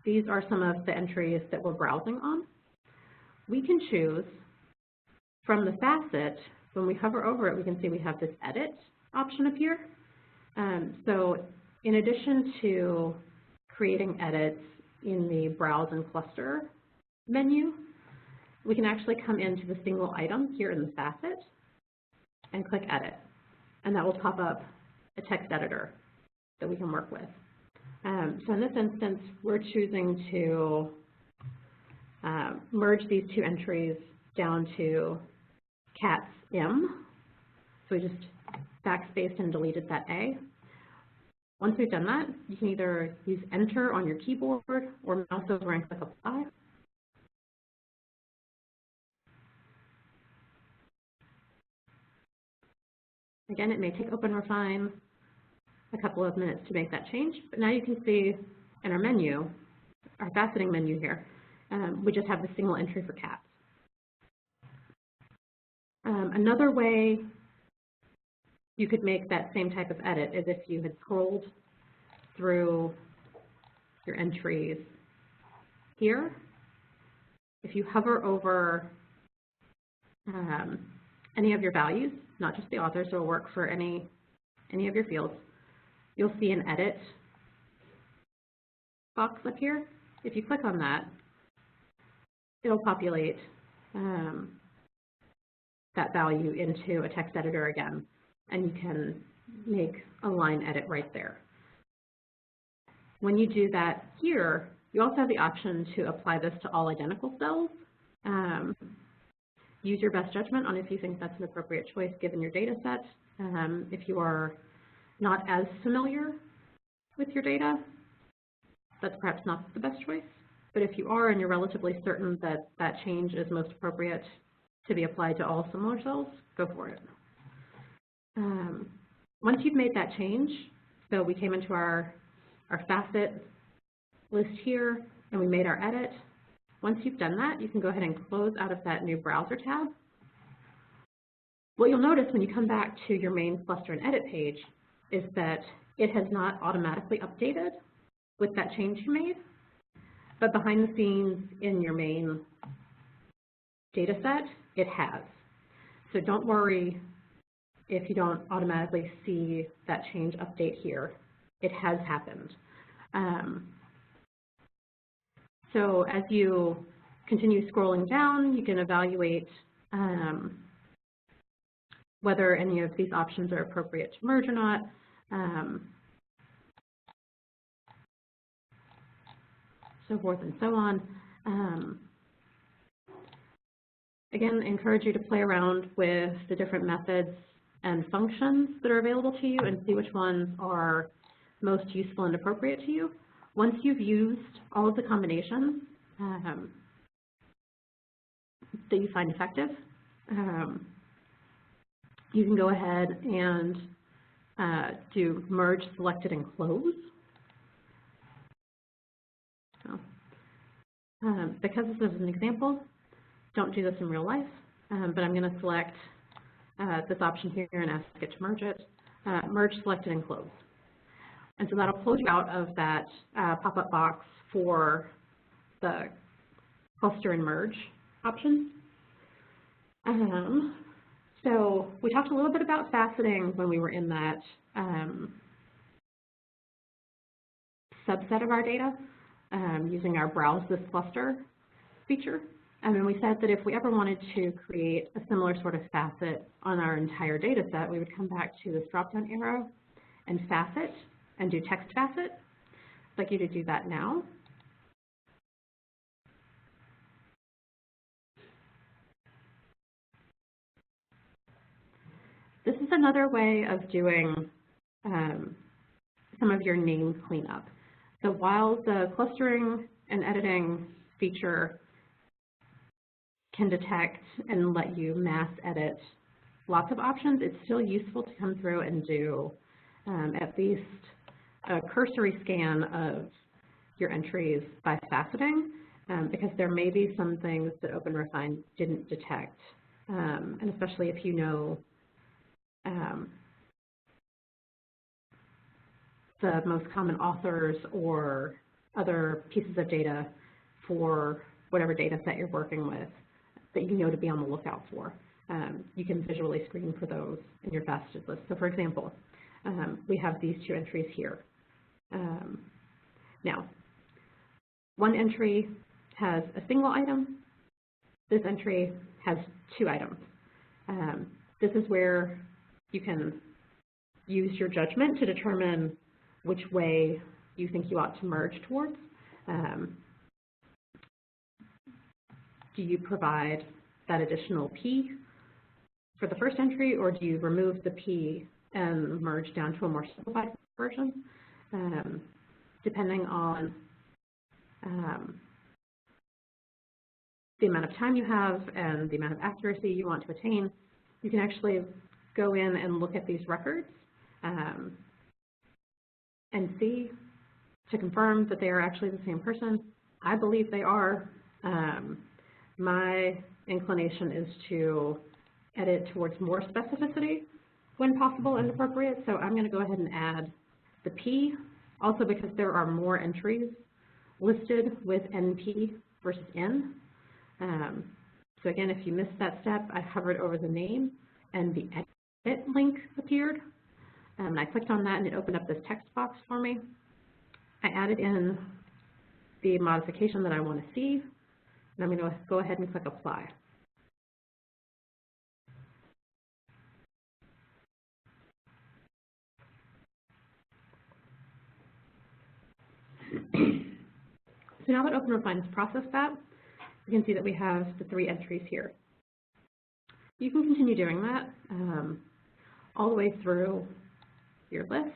these are some of the entries that we're browsing on. We can choose from the facet, when we hover over it, we can see we have this edit option up here. So in addition to creating edits in the browse and cluster menu, we can actually come into the single item here in the facet and click edit. And that will pop up a text editor that we can work with. So in this instance, we're choosing to merge these two entries down to cats M. So we just backspaced and deleted that A. Once we've done that, you can either use Enter on your keyboard or mouse over and click Apply. Again, it may take OpenRefine a couple of minutes to make that change, but now you can see in our menu, our faceting menu here, we just have the single entry for cats. Another way you could make that same type of edit is if you had scrolled through your entries here. If you hover over any of your values, not just the author, so it'll work for any of your fields, you'll see an edit box up here. If you click on that, it'll populate that value into a text editor again, and you can make a line edit right there. When you do that here, you also have the option to apply this to all identical cells. Use your best judgment on if you think that's an appropriate choice given your data set. If you are not as familiar with your data, that's perhaps not the best choice. But if you are and you're relatively certain that that change is most appropriate to be applied to all similar cells, go for it. Once you've made that change, so we came into our facet list here and we made our edit. Once you've done that, you can go ahead and close out of that new browser tab. What you'll notice when you come back to your main cluster and edit page is that it has not automatically updated with that change you made, but behind the scenes in your main data set, it has. So don't worry if you don't automatically see that change update here. It has happened. So as you continue scrolling down, you can evaluate whether any of these options are appropriate to merge or not. So forth and so on. Again, I encourage you to play around with the different methods and functions that are available to you and see which ones are most useful and appropriate to you. Once you've used all of the combinations that you find effective, you can go ahead and do merge, selected, and close. So, because this is an example, don't do this in real life, but I'm going to select this option here and ask it to merge it. Merge, selected, and close. And so that'll close you out of that pop-up box for the cluster and merge options. So we talked a little bit about faceting when we were in that subset of our data using our browse this cluster feature. And then we said that if we ever wanted to create a similar sort of facet on our entire data set, we would come back to this drop-down arrow and facet and do text facet. I'd like you to do that now. This is another way of doing some of your name cleanup. So while the clustering and editing feature can detect and let you mass edit lots of options, it's still useful to come through and do at least a cursory scan of your entries by faceting, because there may be some things that OpenRefine didn't detect, and especially if you know the most common authors or other pieces of data for whatever data set you're working with that you know to be on the lookout for. You can visually screen for those in your faceted list. So for example, we have these two entries here. Now, one entry has a single item. This entry has two items. This is where you can use your judgment to determine which way you think you ought to merge towards. Do you provide that additional P for the first entry, or do you remove the P and merge down to a more simplified version? Depending on the amount of time you have and the amount of accuracy you want to attain, you can actually go in and look at these records and see to confirm that they are actually the same person. I believe they are. My inclination is to edit towards more specificity when possible and appropriate, so I'm going to go ahead and add the P, also because there are more entries listed with NP versus N. So again, if you missed that step, I hovered over the name and the edit link appeared. And I clicked on that and it opened up this text box for me. I added in the modification that I want to see, and I'm going to go ahead and click apply. So now that OpenRefine has processed that, you can see that we have the 3 entries here. You can continue doing that all the way through your list.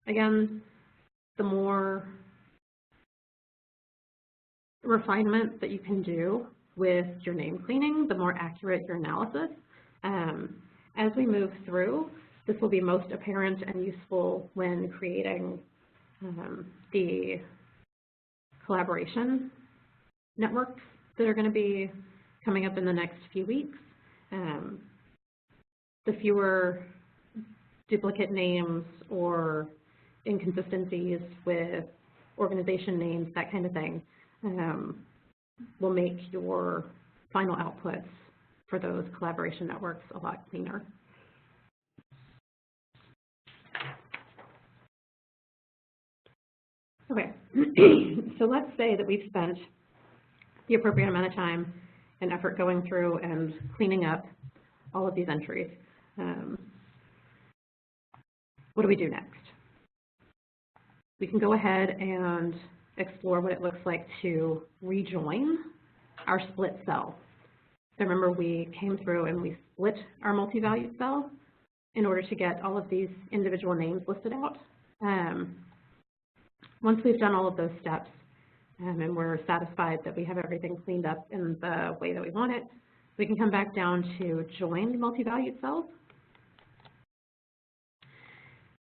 Again, the more refinement that you can do with your name cleaning, the more accurate your analysis. As we move through, this will be most apparent and useful when creating the collaboration networks that are going to be coming up in the next few weeks. The fewer duplicate names or inconsistencies with organization names, that kind of thing, will make your final outputs for those collaboration networks a lot cleaner. Okay, so let's say that we've spent the appropriate amount of time and effort going through and cleaning up all of these entries. What do we do next? We can go ahead and explore what it looks like to rejoin our split cell. So remember, we came through and we split our multi-valued cell in order to get all of these individual names listed out. Once we've done all of those steps and we're satisfied that we have everything cleaned up in the way that we want it, we can come back down to join multi-valued cells.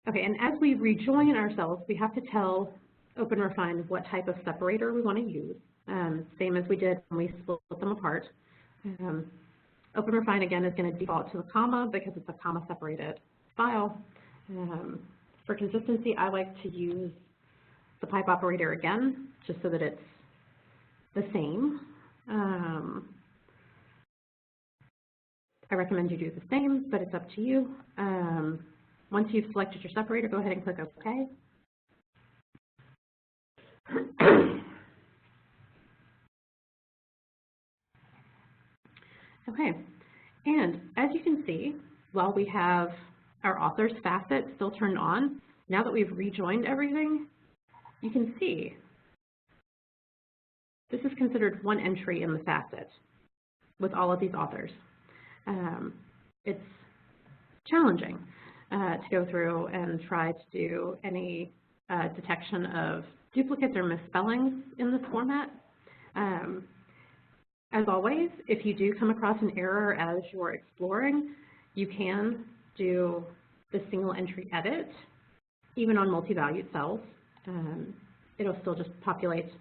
Okay, and as we rejoin our cells, we have to tell OpenRefine what type of separator we want to use, same as we did when we split them apart. OpenRefine, again, is going to default to the comma because it's a comma-separated file. For consistency, I like to use the pipe operator again, just so that it's the same. I recommend you do the same, but it's up to you. Once you've selected your separator, go ahead and click OK. Okay, and as you can see, while we have our author's facet still turned on, now that we've rejoined everything, you can see this is considered one entry in the facet with all of these authors. it's challenging to go through and try to do any detection of duplicates or misspellings in this format. As always, if you do come across an error as you're exploring, you can do the single entry edit, even on multi-valued cells. It'll still just populate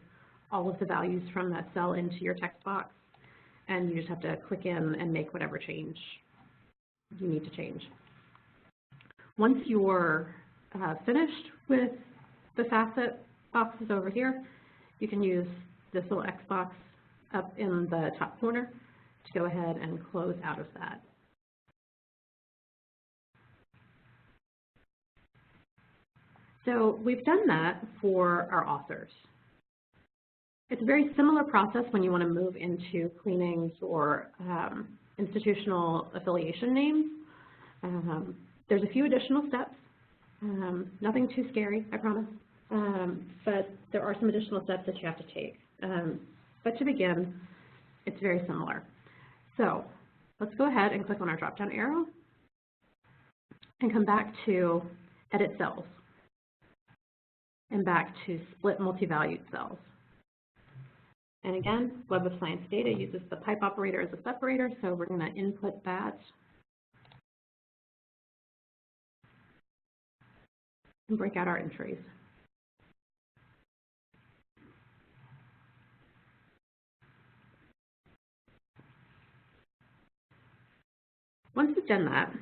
all of the values from that cell into your text box, and you just have to click in and make whatever change you need to change. Once you're finished with the facet boxes over here, you can use this little X box up in the top corner to go ahead and close out of that. So we've done that for our authors. It's a very similar process when you want to move into cleaning your institutional affiliation names. There's a few additional steps, nothing too scary, I promise, but there are some additional steps that you have to take. But to begin, it's very similar. So let's go ahead and click on our drop-down arrow and come back to Edit Cells and back to Split Multi-Valued Cells. And again, Web of Science Data uses the pipe operator as a separator, so we're going to input that and break out our entries. Once we've done that,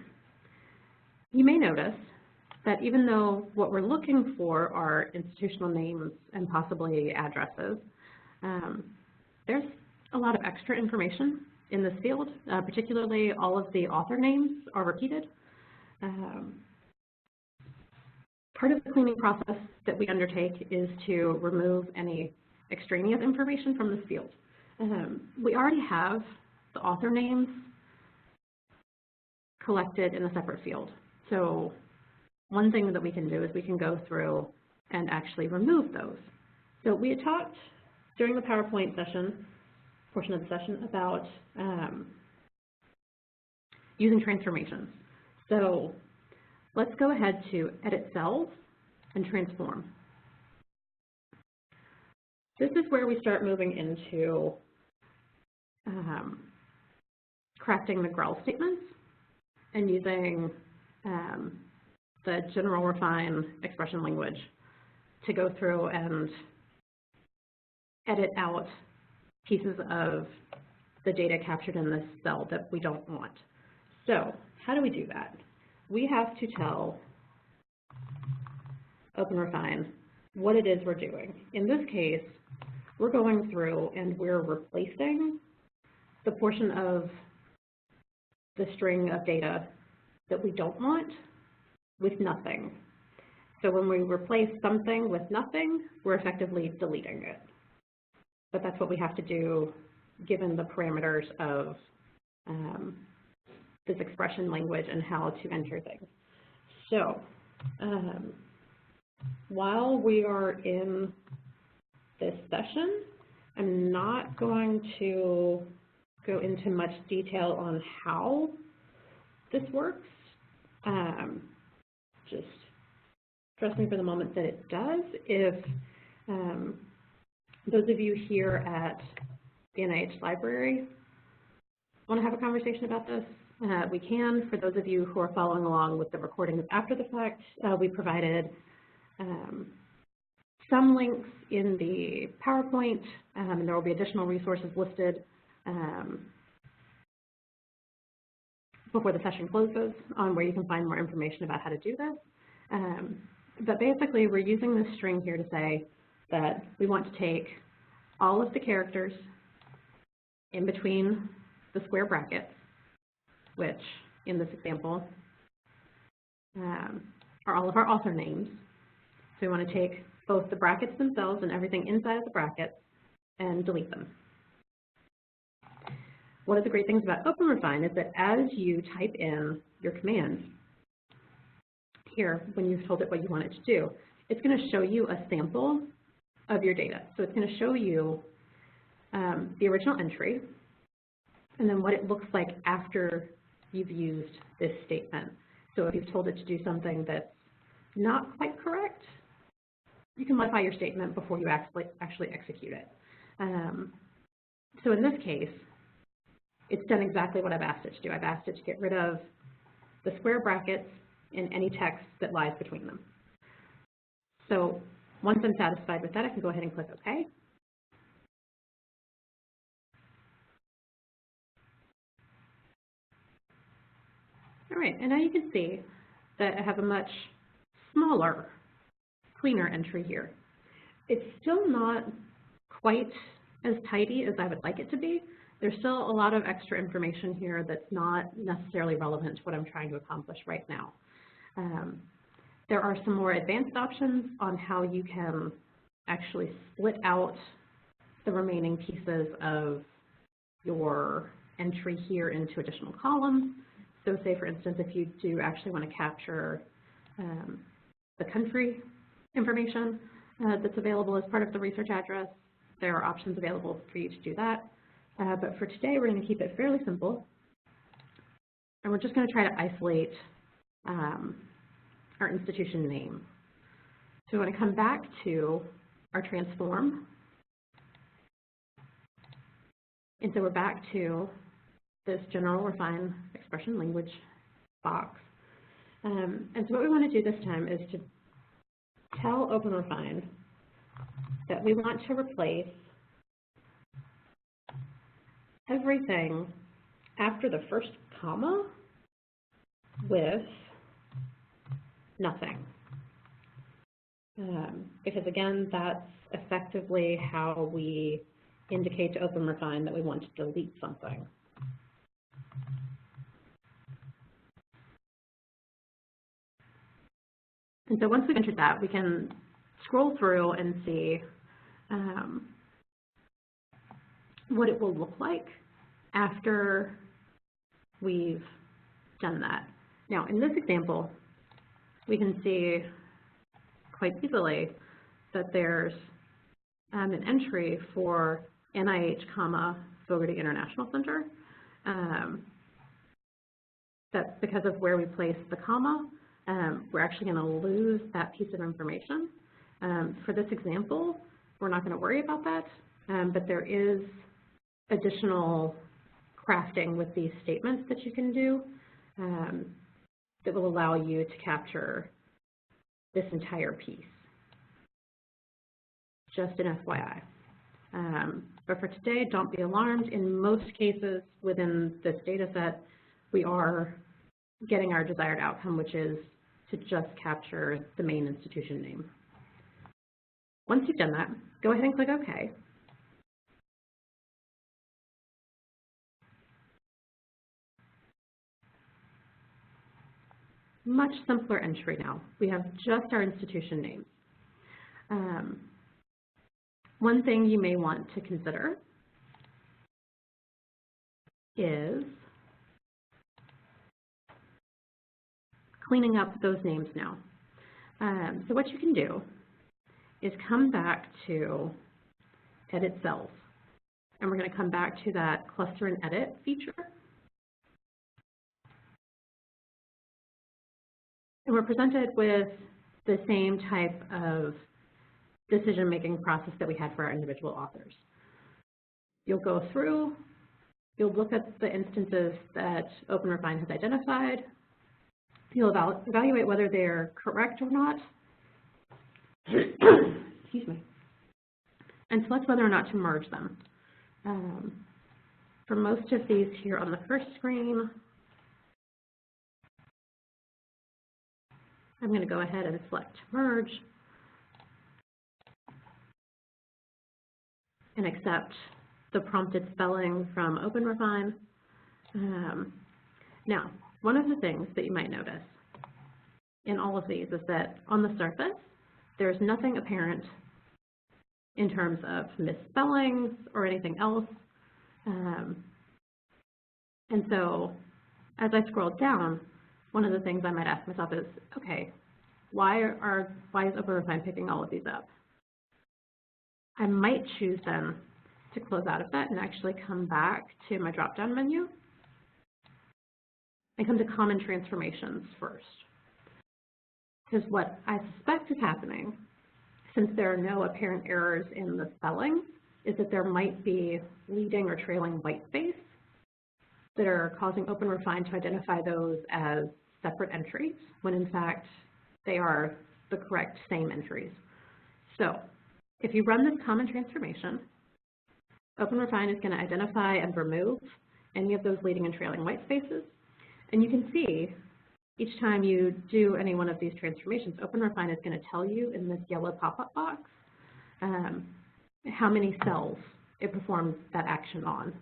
you may notice that even though what we're looking for are institutional names and possibly addresses, there's a lot of extra information in this field, particularly all of the author names are repeated. Part of the cleaning process that we undertake is to remove any extraneous information from this field. We already have the author names collected in a separate field. So one thing that we can do is we can go through and actually remove those. So we had talked during the PowerPoint portion of the session about using transformations. So let's go ahead to Edit Cells and Transform. This is where we start moving into crafting the GREL statements and using the general refine expression language to go through and edit out pieces of the data captured in this cell that we don't want. So how do we do that? We have to tell OpenRefine what it is we're doing. In this case, we're going through and we're replacing the portion of the string of data that we don't want with nothing. So when we replace something with nothing, we're effectively deleting it. But that's what we have to do given the parameters of this expression language and how to enter things. So while we are in this session, I'm not going to go into much detail on how this works. Just trust me for the moment that it does. If those of you here at the NIH Library want to have a conversation about this, we can. For those of you who are following along with the recordings after the fact, we provided some links in the PowerPoint, and there will be additional resources listed before the session closes on where you can find more information about how to do this. But basically, we're using this string here to say that we want to take all of the characters in between the square brackets, which in this example are all of our author names. So we want to take both the brackets themselves and everything inside of the brackets and delete them. One of the great things about OpenRefine is that as you type in your commands here, when you've told it what you want it to do, it's going to show you a sample of your data. So it's going to show you the original entry and then what it looks like after you've used this statement. So if you've told it to do something that's not quite correct, you can modify your statement before you actually execute it. So in this case, it's done exactly what I've asked it to do. I've asked it to get rid of the square brackets and any text that lies between them. So once I'm satisfied with that, I can go ahead and click OK. All right, and now you can see that I have a much smaller, cleaner entry here. It's still not quite as tidy as I would like it to be. There's still a lot of extra information here that's not necessarily relevant to what I'm trying to accomplish right now. There are some more advanced options on how you can actually split out the remaining pieces of your entry here into additional columns. So say, for instance, if you do actually want to capture the country information that's available as part of the research address, there are options available for you to do that. But for today, we're going to keep it fairly simple. And we're just going to try to isolate our institution name. So we want to come back to our transform. And so we're back to this general refine expression language box. And so what we want to do this time is to tell OpenRefine that we want to replace everything after the first comma with nothing. Because again, that's effectively how we indicate to OpenRefine that we want to delete something. And so once we've entered that, we can scroll through and see what it will look like after we've done that. Now, in this example, we can see quite easily that there's an entry for NIH, Fogarty International Center. That because of where we place the comma, we're actually going to lose that piece of information. For this example, we're not going to worry about that, but there is additional crafting with these statements that you can do that will allow you to capture this entire piece. Just an FYI. But for today, don't be alarmed. In most cases within this data set, we are getting our desired outcome, which is to just capture the main institution name. Once you've done that, go ahead and click OK. Much simpler entry now. We have just our institution name. One thing you may want to consider is cleaning up those names now. So what you can do is come back to Edit Cells. And we're going to come back to that Cluster and Edit feature. And we're presented with the same type of decision-making process that we had for our individual authors. You'll go through, you'll look at the instances that OpenRefine has identified, you'll evaluate whether they're correct or not, excuse me, and select whether or not to merge them. For most of these here on the first screen, I'm going to go ahead and select merge and accept the prompted spelling from OpenRefine. Now, one of the things that you might notice in all of these is that on the surface, there's nothing apparent in terms of misspellings or anything else. And so as I scroll down, one of the things I might ask myself is, okay, why is OpenRefine picking all of these up? I might choose then to close out of that and actually come back to my drop-down menu and come to common transformations first. Because what I suspect is happening, since there are no apparent errors in the spelling, is that there might be leading or trailing white space that are causing OpenRefine to identify those as separate entries, when in fact they are the correct same entries. So if you run this common transformation, OpenRefine is going to identify and remove any of those leading and trailing white spaces. And you can see each time you do any one of these transformations, OpenRefine is going to tell you in this yellow pop-up box how many cells it performed that action on.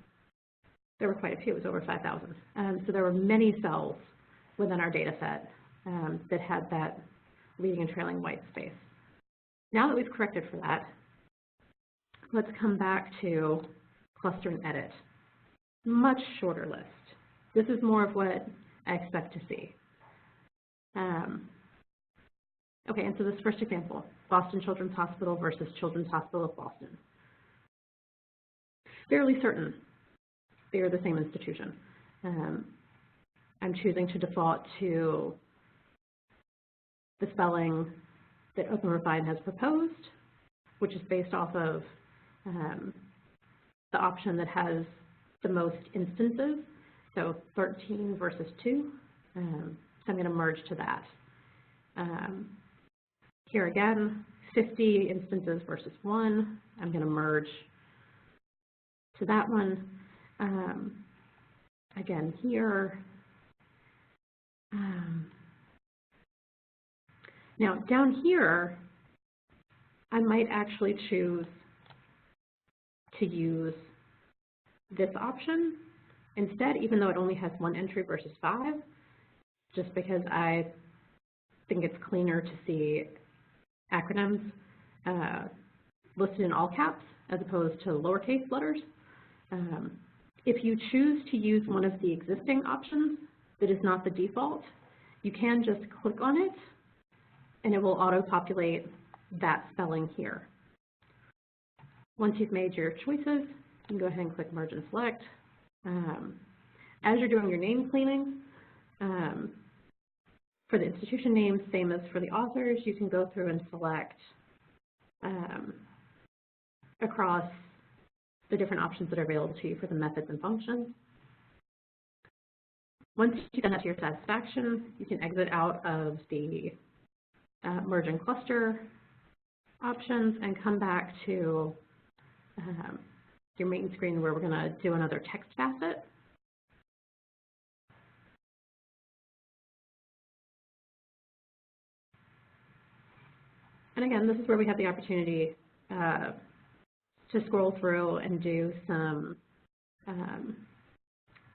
There were quite a few, it was over 5,000. So there were many cells within our data set that had that leading and trailing white space. Now that we've corrected for that, let's come back to cluster and edit. Much shorter list. This is more of what I expect to see. Okay, and so this first example, Boston Children's Hospital versus Children's Hospital of Boston. Fairly certain they are the same institution. I'm choosing to default to the spelling that OpenRefine has proposed, which is based off of the option that has the most instances, so 13 versus 2. So I'm going to merge to that. Here again, 50 instances versus 1. I'm going to merge to that one. Again, here. Now, down here, I might actually choose to use this option instead, even though it only has 1 entry versus 5, just because I think it's cleaner to see acronyms listed in all caps as opposed to lowercase letters. If you choose to use one of the existing options that is not the default, you can just click on it and it will auto-populate that spelling here. Once you've made your choices, you can go ahead and click Merge and Select. As you're doing your name cleaning, for the institution names, same as for the authors, you can go through and select across the different options that are available to you for the methods and functions. Once you've done that to your satisfaction, you can exit out of the merge and cluster options and come back to your main screen where we're going to do another text facet. And again, this is where we have the opportunity to scroll through and do some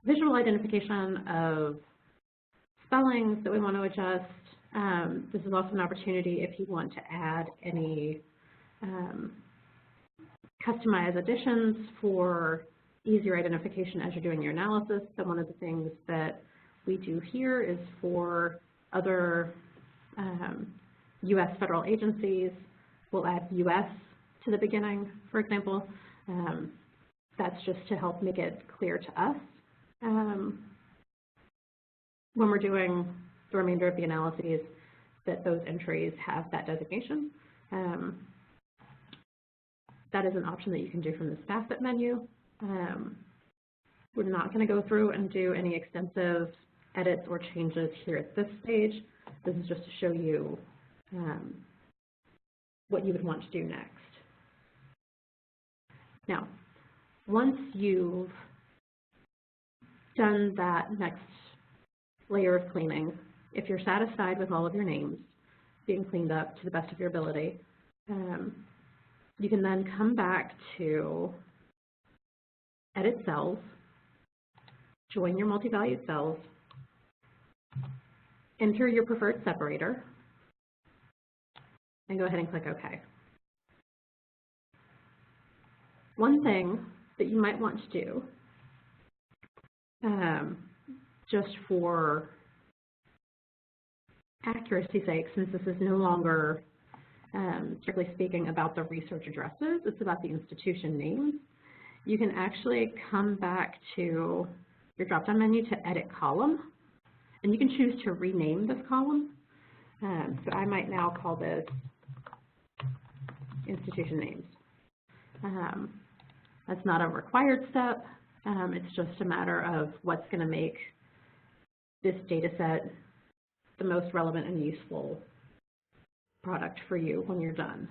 visual identification of spellings that we want to adjust. This is also an opportunity if you want to add any customized additions for easier identification as you're doing your analysis. So one of the things that we do here is for other U.S. federal agencies, we'll add U.S. to the beginning, for example. That's just to help make it clear to us when we're doing the remainder of the analyses that those entries have that designation. That is an option that you can do from this facet menu. We're not going to go through and do any extensive edits or changes here at this stage. This is just to show you what you would want to do next. Now, once you've done that next layer of cleaning, if you're satisfied with all of your names being cleaned up to the best of your ability, you can then come back to Edit Cells, join your multi-valued cells, enter your preferred separator, and go ahead and click OK. One thing that you might want to do, just for accuracy's sake, since this is no longer, strictly speaking, about the research addresses, it's about the institution names, you can actually come back to your drop-down menu to Edit Column And you can choose to rename this column. So I might now call this institution names. That's not a required step. It's just a matter of what's going to make this data set the most relevant and useful product for you when you're done.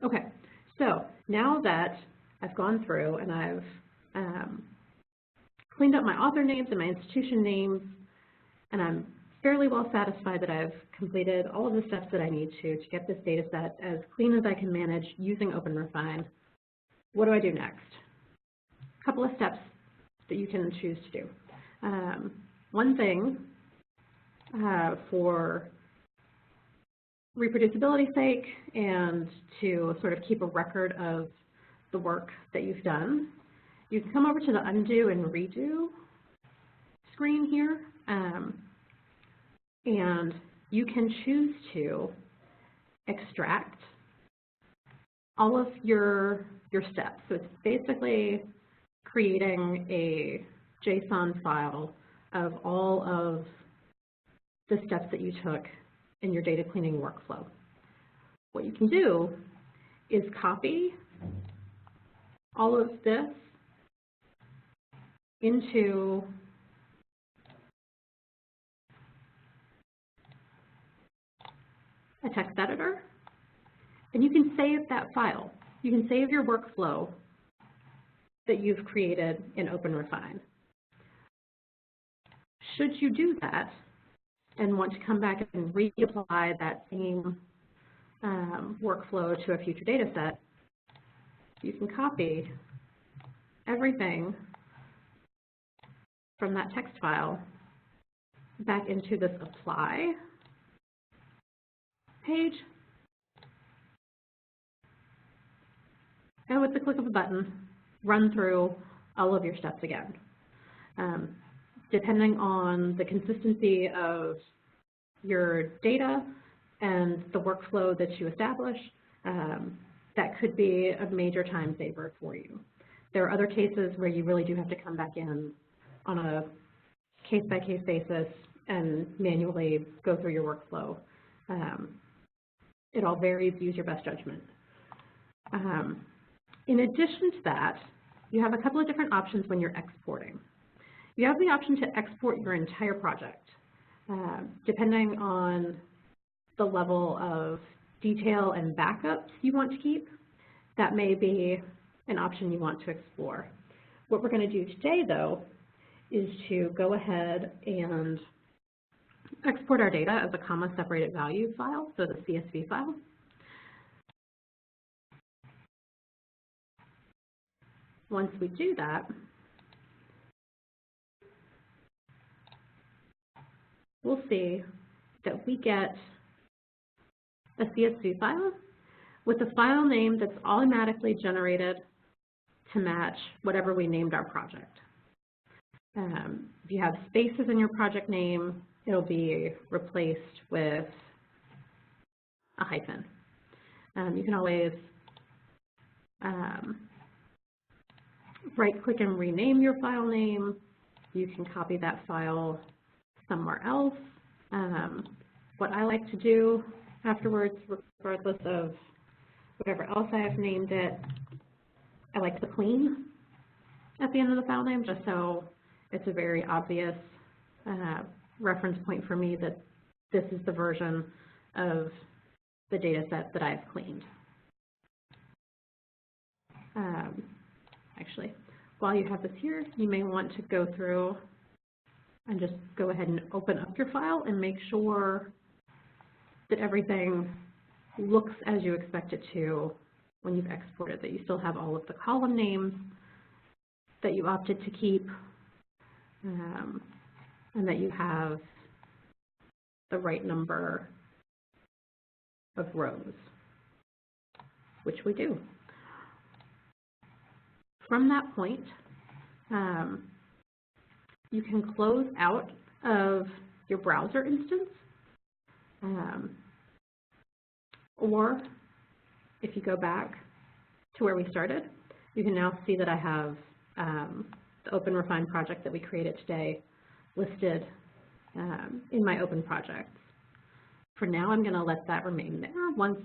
Okay, so now that I've gone through and I've cleaned up my author names and my institution names, and I'm fairly well satisfied that I've completed all of the steps that I need to get this data set as clean as I can manage using OpenRefine, what do I do next? A couple of steps that you can choose to do. One thing for reproducibility's sake and to sort of keep a record of the work that you've done, you can come over to the undo and redo screen here, and you can choose to extract all of your steps. So it's basically creating a JSON file of all of the steps that you took in your data cleaning workflow. What you can do is copy all of this into a text editor, and you can save that file. You can save your workflow that you've created in OpenRefine. Should you do that and want to come back and reapply that same workflow to a future data set, you can copy everything from that text file back into this apply page, and with the click of a button, run through all of your steps again. Depending on the consistency of your data and the workflow that you establish, that could be a major time saver for you. There are other cases where you really do have to come back in on a case-by-case basis and manually go through your workflow. It all varies. Use your best judgment. In addition to that, you have a couple of different options when you're exporting. You have the option to export your entire project. Depending on the level of detail and backups you want to keep, that may be an option you want to explore. What we're going to do today, though, is to go ahead and export our data as a comma-separated value file, so the CSV file. Once we do that, we'll see that we get a CSV file with a file name that's automatically generated to match whatever we named our project. If you have spaces in your project name, it'll be replaced with a hyphen. You can always right-click and rename your file name. You can copy that file somewhere else. What I like to do afterwards, regardless of whatever else I have named it, I like to clean at the end of the file name, just so it's a very obvious reference point for me that this is the version of the data set that I've cleaned. Actually, while you have this here, you may want to go through and just go ahead and open up your file and make sure that everything looks as you expect it to when you've exported, that you still have all of the column names that you opted to keep, and that you have the right number of rows, which we do. From that point, you can close out of your browser instance, or if you go back to where we started, you can now see that I have the OpenRefine project that we created today listed in my open projects. For now, I'm going to let that remain there. Once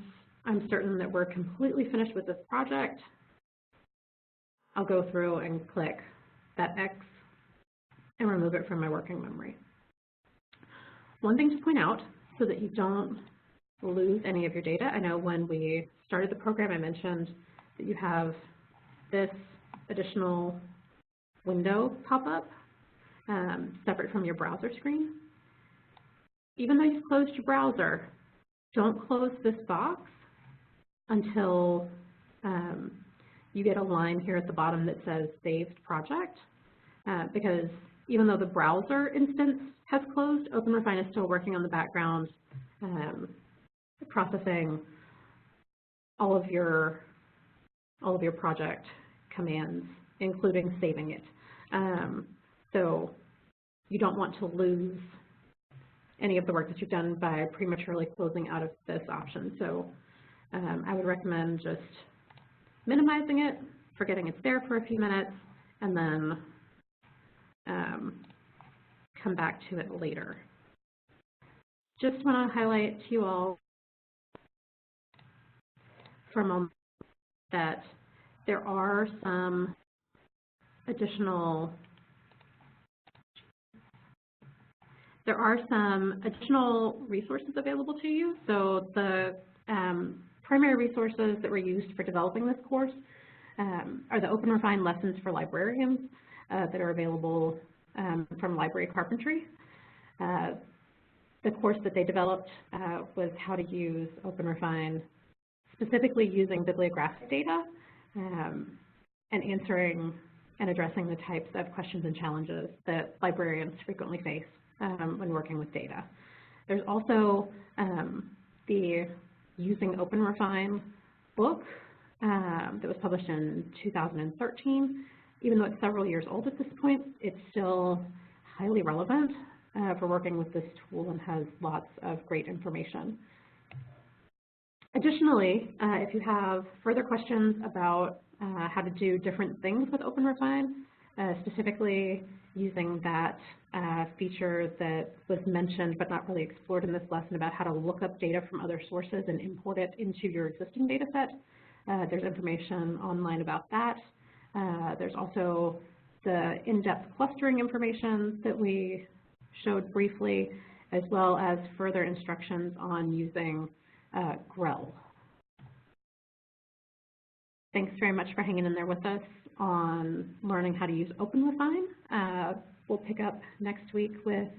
I'm certain that we're completely finished with this project, I'll go through and click that X and remove it from my working memory. One thing to point out so that you don't lose any of your data, I know when we started the program I mentioned that you have this additional window pop up separate from your browser screen. Even though you've closed your browser, don't close this box until you get a line here at the bottom that says Saved Project, because even though the browser instance has closed, OpenRefine is still working on the background, processing all of your project commands, including saving it. So you don't want to lose any of the work that you've done by prematurely closing out of this option. So I would recommend just minimizing it, forgetting it's there for a few minutes, and then come back to it later. Just want to highlight to you all for a moment that there are some additional resources available to you. So the primary resources that were used for developing this course are the OpenRefine lessons for librarians that are available from Library Carpentry. The course that they developed was how to use OpenRefine, specifically using bibliographic data and answering and addressing the types of questions and challenges that librarians frequently face when working with data. There's also the Using OpenRefine book that was published in 2013. Even though it's several years old at this point, it's still highly relevant for working with this tool and has lots of great information. Additionally, if you have further questions about how to do different things with OpenRefine, specifically using that feature that was mentioned but not really explored in this lesson about how to look up data from other sources and import it into your existing data set, there's information online about that. There's also the in-depth clustering information that we showed briefly, as well as further instructions on using GREL. Thanks very much for hanging in there with us on learning how to use OpenRefine. We'll pick up next week with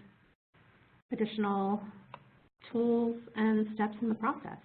additional tools and steps in the process.